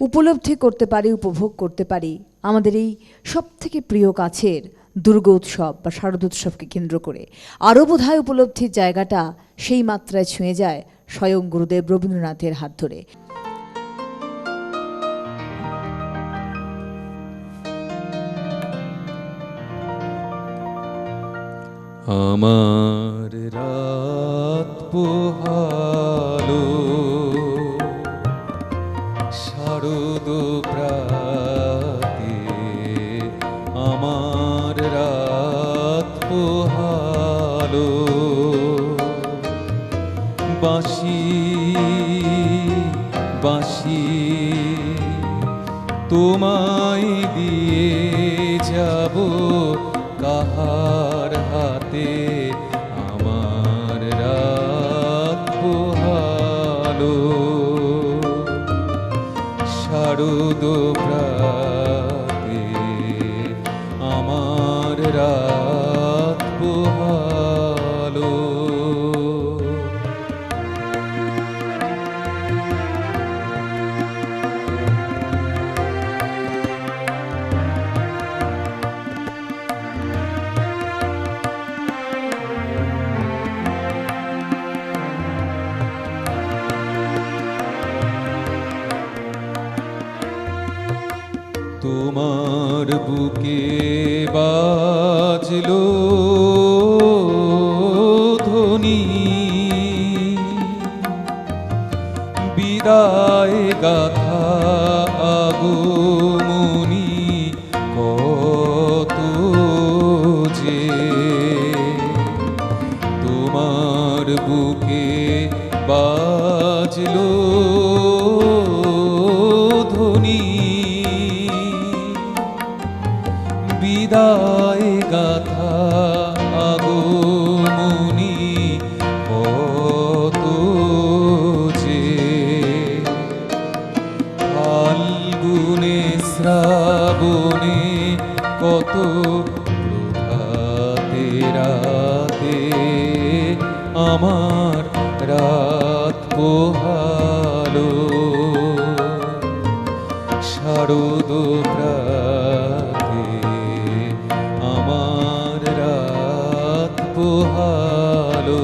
উপলব্ধি করতে পারি, উপভোগ করতে পারি আমাদের এই সবথেকে প্রিয় কাছের দুর্গোৎসব বা শারদোৎসবকে কেন্দ্র করে। আরও বোধহয় উপলব্ধির জায়গাটা সেই মাত্রায় ছুঁয়ে যায় স্বয়ং গুরুদেব রবীন্দ্রনাথের হাত ধরে। আমার রাত পোহালো শারদ প্রাতে, আমার রাত পোহালো। বাঁশি বাঁশি তোমায় দিয়ে যাব কাহার হাতে, আমার রাত পোহালো। শারদ প্রাতে আমার রাত পোহালো। তোমার বুকে বাজলো ধ্বনি, বিদায় গাথা আগমনী কত যে। তোমার বুকে বাজলো ধ্বনি, বিদায় গাথা আগমনী কত যে। ফাল্গুনে শ্রাবণে কত প্রভাতে রাতে, আমার রাত পোহালো। শারদ প্রাতে আমার রাত পোহালো।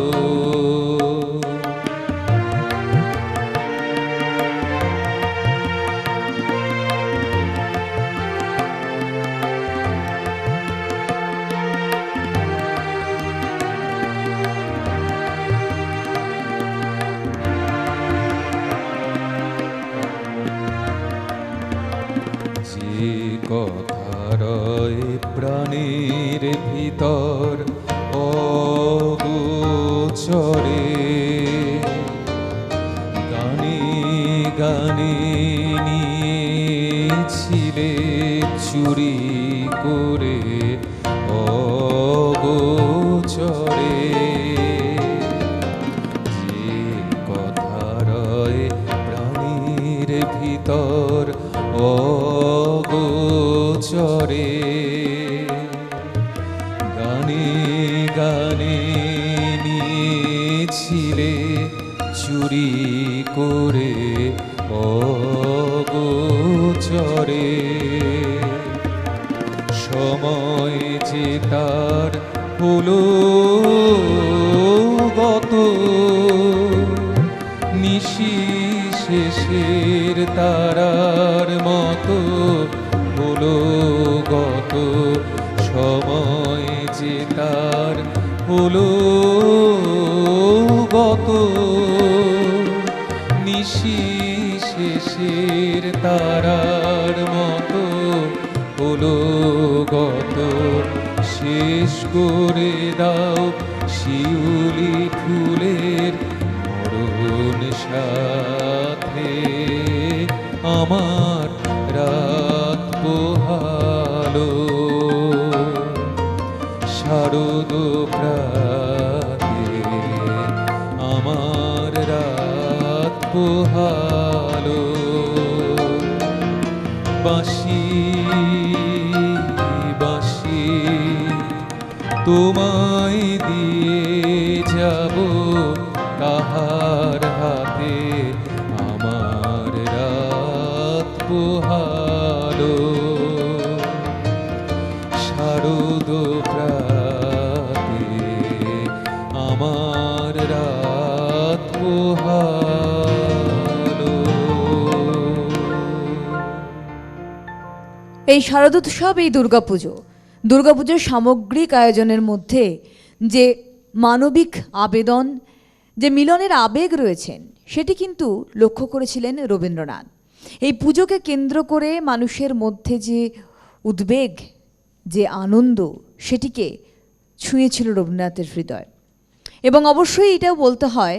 যে কথা রয় প্রাণের ভিতর অগোচরে, গানে গানে নিয়েছিলে চুরি করে গানে গানে নিয়েছিলে চুরি করে অগোচরে, সময় যে তার হলো গত, নিশি শেষের তারার মতো হলো গত, সময় যে তার হলো গত, নিশি শেষের তারার মতো হলো গত। শেষ করে দাও শিউলি ফুলের মরণ সাথে, আমার রাত পোহালো শারদ প্রাতে, আমার রাত পোহালো। বাঁশি বাঁশি তোমায় দিয়ে যাব কাহার হাতে, আমার রাত পোহালো শারদ প্রাতে, আমার রাত পোহালো। এই শারদোৎসব, এই দুর্গাপুজোর সামগ্রিক আয়োজনের মধ্যে যে মানবিক আবেদন, যে মিলনের আবেগ রয়েছেন, সেটি কিন্তু লক্ষ্য করেছিলেন রবীন্দ্রনাথ। এই পুজোকে কেন্দ্র করে মানুষের মধ্যে যে উদ্বেগ, যে আনন্দ, সেটিকে ছুঁয়েছিল রবীন্দ্রনাথের হৃদয়। এবং অবশ্যই এটাও বলতে হয়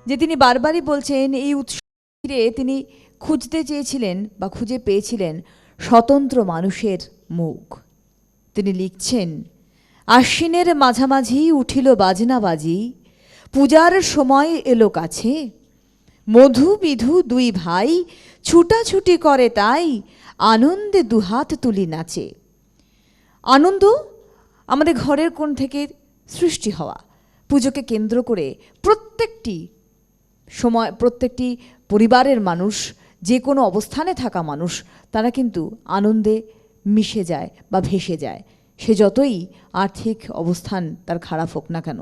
যে তিনি বারবারই বলছেন এই উৎসবে তিনি খুঁজতে চেয়েছিলেন বা খুঁজে পেয়েছিলেন স্বতন্ত্র মানুষের মুখ। তিনি লিখছেন, আশ্বিনের মাঝামাঝি উঠিল বাজনা বাজি, পূজার সময় এলো কাছে, মধু বিধু দুই ভাই ছুটাছুটি করে তাই, আনন্দে দুহাত তুলি নাচে। আনন্দ আমাদের ঘরের কোণ থেকে সৃষ্টি হওয়া, পুজোকে কেন্দ্র করে প্রত্যেকটি সময় প্রত্যেকটি পরিবারের মানুষ, যে কোনো অবস্থানে থাকা মানুষ, তারা কিন্তু আনন্দে মিশে যায় বা ভেসে যায়। সে যতই আর্থিক অবস্থান তার খারাপ হোক না কেন,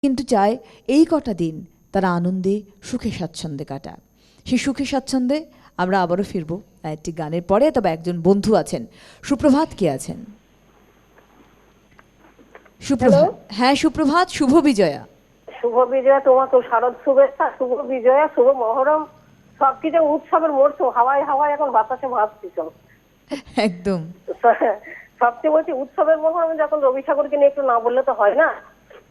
কিন্তু চায় এই কটা দিন তারা আনন্দে সুখে স্বাচ্ছন্দ্যে কাটায়। সেই সুখে স্বাচ্ছন্দ্যে আমরা আবারও ফিরবো একটি গানের পরে। তবে একজন বন্ধু আছেন, সুপ্রভাত, কে আছেন? সুপ্রভাত। হ্যাঁ, সুপ্রভাত, শুভ বিজয়া। শুভ বিজয়া, তোমাকে শারদ শুভেচ্ছা, শুভ বিজয়া, শুভ মহরম। সবকিছু উৎসবের মরশুম, হাওয়ায় হাওয়ায় এখন বাতাসে ভাসছি সব। একদম সবচেয়ে বলছি উৎসবের মহরম, যখন রবি ঠাকুরকে নিয়ে একটু না বললে তো হয় না।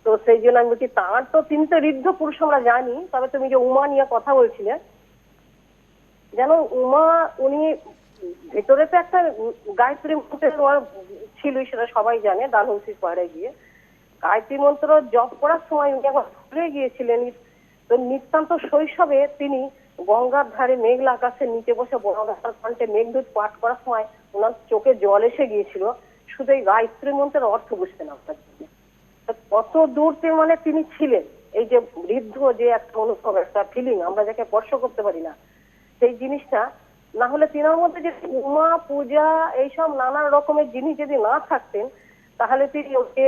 তো সেই জন্য আমি বলছি, তার তো তিনি তো ঋদ্ধ পুরুষ আমরা জানি, তবে তুমি যে উমা নিয়ে কথা বলছিলে, যেন উমা উনি ভেতরে তো একটা গায়ত্রী মন্ত্রের ছিল, সেটা সবাই জানে। ডালহৌসির পাহাড়ে গিয়ে গায়ত্রী মন্ত্র জপ করার সময় উনি একবার ভুলে গিয়েছিলেন। তো নিতান্ত শৈশবে তিনি গঙ্গার ধারে মেঘলা আকাশের নিচে বসে বনগাছার কণ্ঠে মেঘদূত পাঠ করার সময় ওনার চোখে জল এসে গিয়েছিল, শুধু এই গায়ত্রী মন্ত্রের অর্থ বুঝতে না পারার জন্য। কত দূর মানে তিনি ছিলেন, এই যে বৃদ্ধ যে একটা অনুভব, একটা ফিলিং আমরা যাকে স্পর্শ করতে পারি না, সেই জিনিসটা না হলে তিনার মধ্যে যে উমা পূজা এইসব নানা রকমের জিনিস যদি না থাকতেন, তাহলে তিনি ওকে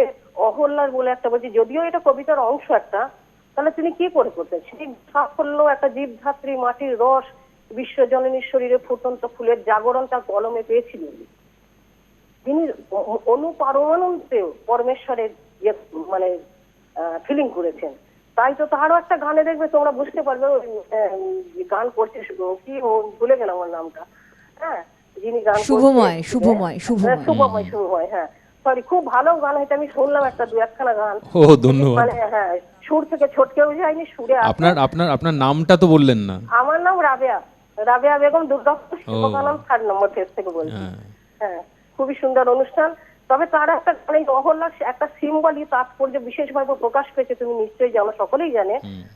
অহল্যার বলে একটা বলছি, যদিও এটা কবিতার অংশ একটা, তাহলে তিনি কি করে করতেন? সেই সাফল্য, একটা জীবধাত্রী, মাটির রস, বিশ্বজননীর শরীরে ফুটন্ত ফুলের জাগরণ তার কলমে পেয়েছিলেন। তিনি অনুপারমাণুতেও পরমেশ্বরের মানে ফিলিং করেছেন। তাই তো তারও একটা গানে দেখবে তোমরা বুঝতে পারবে, গান করছে কি ভুলে গেলাম আমার নামটা, হ্যাঁ, যিনি গান শুভময়, হ্যাঁ সরি, খুব ভালো গান হয়েছে, আমি শুনলাম একটা দু একখানা গান। ও ধন্যবাদ। মানে হ্যাঁ, সুর থেকে ছটকেও যায়নি, সুরে। আপনার নামটা তো বললেন না। আমার নাম রাবেয়া বেগম, দুর্গাপুর শিবকানন্দ 3 নম্বর ফেজ থেকে বলছি। হ্যাঁ, খুবই সুন্দর অনুষ্ঠান। তবে তার একটা মানে অহল্যার একটা সিম্বলি তাৎপর্য বিশেষভাবে প্রকাশ পেয়েছে, তুমি নিশ্চয়ই জানো, সকলেই জানে,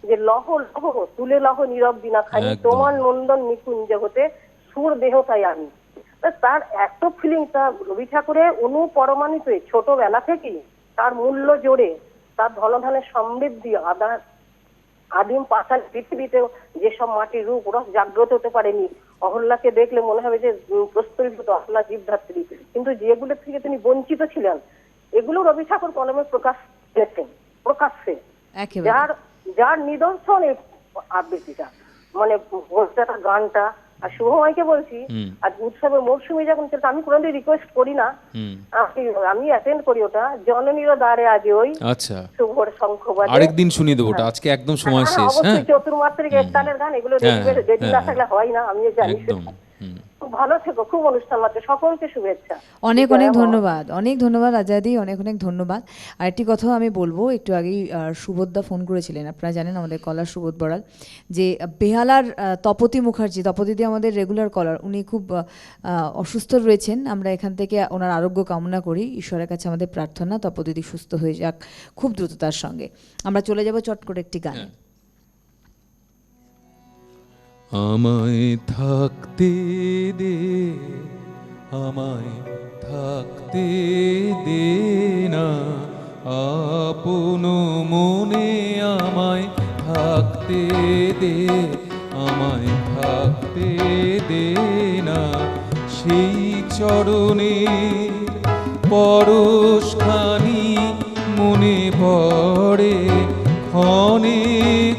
যে লহ লহ তুলে লহ নীরব দিনা খানি, তোমার নন্দন নিকুঞ্জ হতে সুর দেহ তাই আমি। তার এত ফিলিং, তার রবি ঠাকুরের অনুপরমাণিত ছোটবেলা থেকেই তার মূল্য জোরে, তার ধনধানের সমৃদ্ধি, আদিম পাষাণ পৃথিবীতেও যেসব মাটির রূপ রস জাগ্রত হতে পারেনি, অহল্যাকে দেখলে মনে হবে যে প্রস্তরীভূত অহল্যা জীবধাত্রী, কিন্তু যেগুলো থেকে তিনি বঞ্চিত ছিলেন এগুলো রবি ঠাকুর কলমে প্রকাশ করেছেন প্রকাশ্যে, একেবারে যার নিদর্শন এই আবৃত্তিটা, মানে বক্তৃতা গানটা। আর শুভময়কে বলছি, আর উৎসবের মরশুমে যখন চলছে, আমি কোনোদিন রিকোয়েস্ট করি না, আমি অ্যাটেন্ড করি ওটা, জননীর দ্বারে আজ ওই আচ্ছা, শুভর শঙ্খ বাজে। আরেকদিন শুনিয়ে দেবো ওটা, আজকে একদম সময় শেষ। হ্যাঁ, অবশ্যই চতুর্মাত্রিক একতালের গান, এগুলো রেডি না থাকলে হয় না, আমিও জানি। একদম। খুব ভালো থেকো, খুব অনুষ্ঠান হচ্ছে, সকলকে শুভেচ্ছা। অনেক অনেক ধন্যবাদ, অনেক ধন্যবাদ আজাদি, অনেক অনেক ধন্যবাদ। আর একটি কথা আমি বলবো, একটু আগেই সুবোধদা ফোন করেছিলেন, আপনারা জানেন আমাদের কলার সুবোধ বড়াল, যে বেহালার তপতি মুখার্জি, তপতিদি আমাদের রেগুলার কলার, উনি খুব অসুস্থ রয়েছেন। আমরা এখান থেকে ওনার আরোগ্য কামনা করি, ঈশ্বরের কাছে আমাদের প্রার্থনা তপতিদি সুস্থ হয়ে যাক খুব দ্রুততার সঙ্গে। আমরা চলে যাব চট করে একটি গান। আমায় থাকতে দে, আমায় থাকতে দে না, আপন মনে আমায় থাকতে দে, আমায় থাকতে দে না, সেই চরণের পরশখানি মনে পড়ে ক্ষণে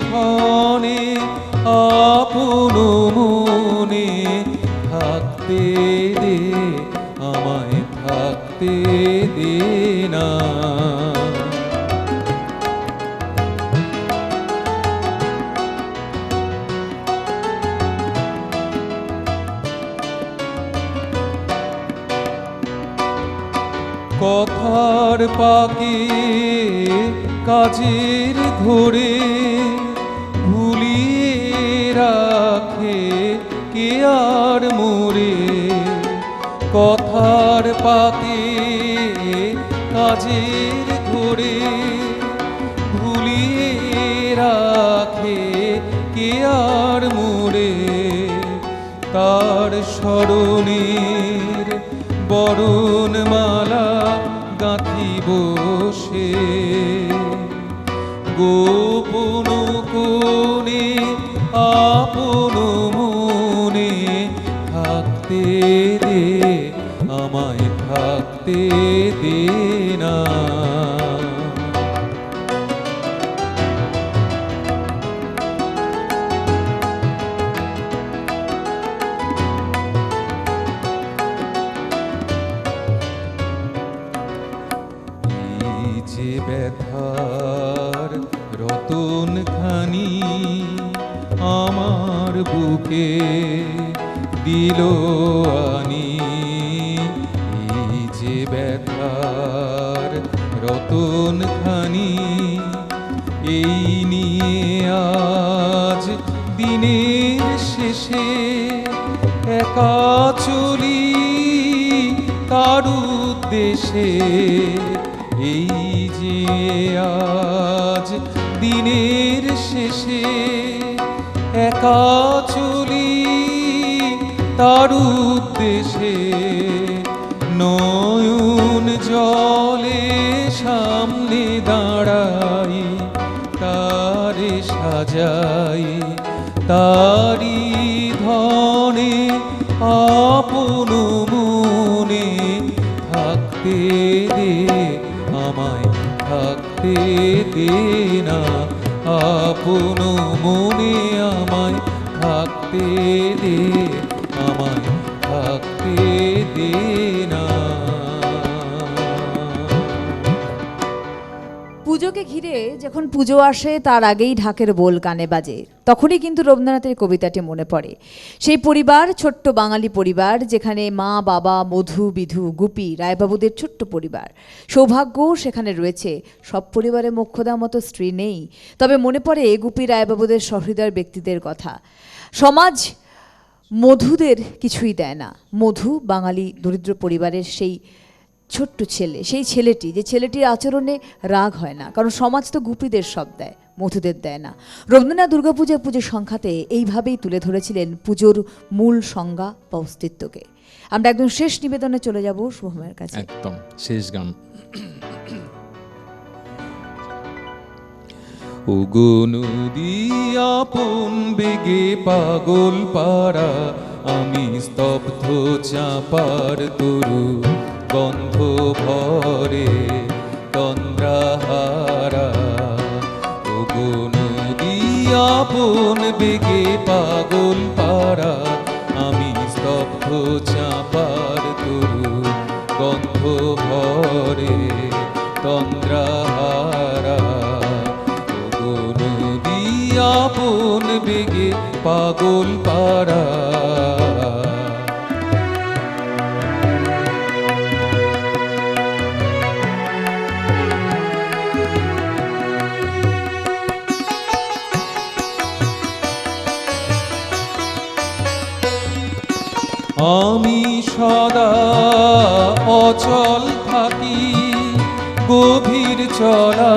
ক্ষণে, আপন মনে থাকতে দে, আমায় থাকতে দে না। কথার পাকে কাজের ধরে ভুলিয়ে রাখে কে আর মোরে, কথার পাকে কাজের ধরে ভুলিয়ে রাখে কে আর মোরে, তার স্মরণের বরণমালা গাঁথি বসে, গোপন কোণে আপন মনে থাকতে দে, আমায় থাকতে দে না। যে ব্যথার রতন খানি আমার বুকে দিল আনি, এই যে ব্যথার রতন খানি, এই নিয়ে আজ দিনের শেষে একা চলি তার উদ্দেশে, এই যে আজ দিনের শেষে একা চলি তার উদ্দেশে, নয়ন জলে সামনে দাঁড়াই তারে সাজাই, তারি ধনে আপন মনে থাকতে দে, আমায় থাকতে দে না, আপন মনে আমায় থাকতে দে, আমায় থাকতে দে না। পুজোকে ঘিরে যখন পুজো আসে তার আগেই ঢাকের বোল কানে বাজে, তখনই কিন্তু রবীন্দ্রনাথের কবিতাটি মনে পড়ে। সেই পরিবার, ছোট্ট বাঙালি পরিবার, যেখানে মা বাবা, মধু বিধু, গুপি, রায়বাবুদের ছোট্ট পরিবার। সৌভাগ্য সেখানে রয়েছে, সব পরিবারে মোক্ষদার মতো স্ত্রী নেই, তবে মনে পড়ে গুপি, রায়বাবুদের সহৃদয় ব্যক্তিদের কথা। সমাজ মধুদের কিছুই দেয় না। মধু বাঙালি দরিদ্র পরিবারের সেই ছোট্ট ছেলে, সেই ছেলেটি, যে ছেলেটির আচরণে রাগ হয় না, কারণ সমাজ তো গুপিদের সব দেয়, মধুদের দেয় না। রবীন্দ্রনাথ দুর্গাপূজা পুজোর সংখ্যাতে এইভাবেই তুলে ধরেছিলেন পুজোর মূল সংজ্ঞা বা অস্তিত্বকে। আমরা একদম শেষ নিবেদনে চলে যাব শুভমের কাছে। একদম শেষ গান। ওগো নদী আপন বেগে পাগল পাড়া, আমি স্তব্ধ চাপার তরু গন্ধ ভরে তন্দ্রাহারা। ওগো নদী আপন বেগে পাগল পাড়া, আমি স্তব্ধ চাপার তরু গন্ধ ভরে তন্দ্রাহারা। ওগো নদী আপন বেগে পাগল পাড়া। আমি সদা অচল থাকি, গভীর চলা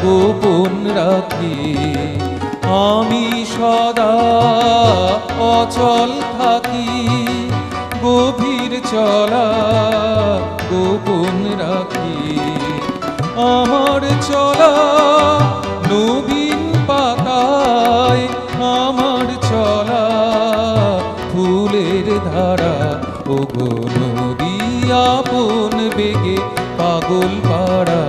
গোপন রাখি। আমি সদা অচল থাকি, গভীর চলা গোপন রাখি। আমার চলা নবীন পাতায়, আমার চলা ফুলের ধারা। ওগো নদী আপন বেগে পাগল পাড়া,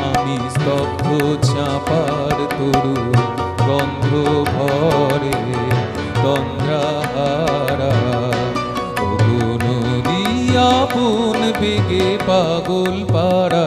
আমি স্তব্ধ চাপার তরু গন্ধ ভরে তন্দ্রাহারা। ওগো নদী আপন বেগে পাগল পাড়া।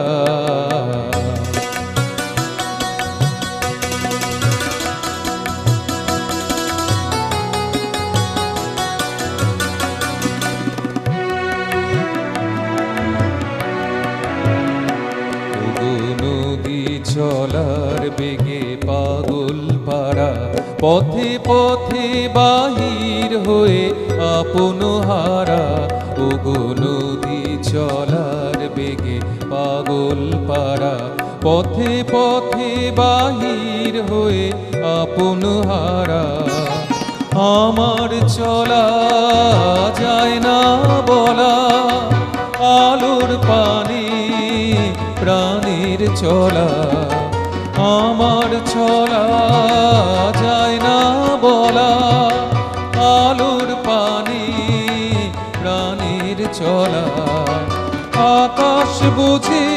চলার বেগে পাগল পাড়া, পথে পথে বাহির হয়ে আপন হারা। ওগো নদী চলার বেগে পাগল পাড়া, পথে পথে বাহির হয়ে আপন হারা। আমার চলা যায় না বলা, আলোর পানে প্রাণের চলা। আমার চলা যায় না বলা, আলোর পানে প্রাণের চলা। আকাশ বুঝে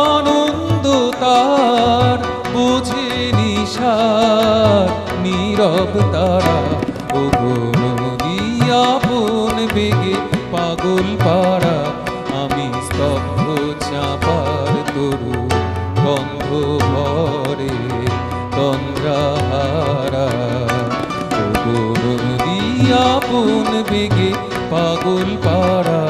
আনন্দ তার, বুঝে নিশার নীরব তারা। ওগো নদী আপন বেগে পাগল পাড়া, আমি স্তব্ধ চাপার তরু গন্ধ ভরে তন্দ্রাহারা। ওগো নদী আপন বেগে পাগল পাড়া।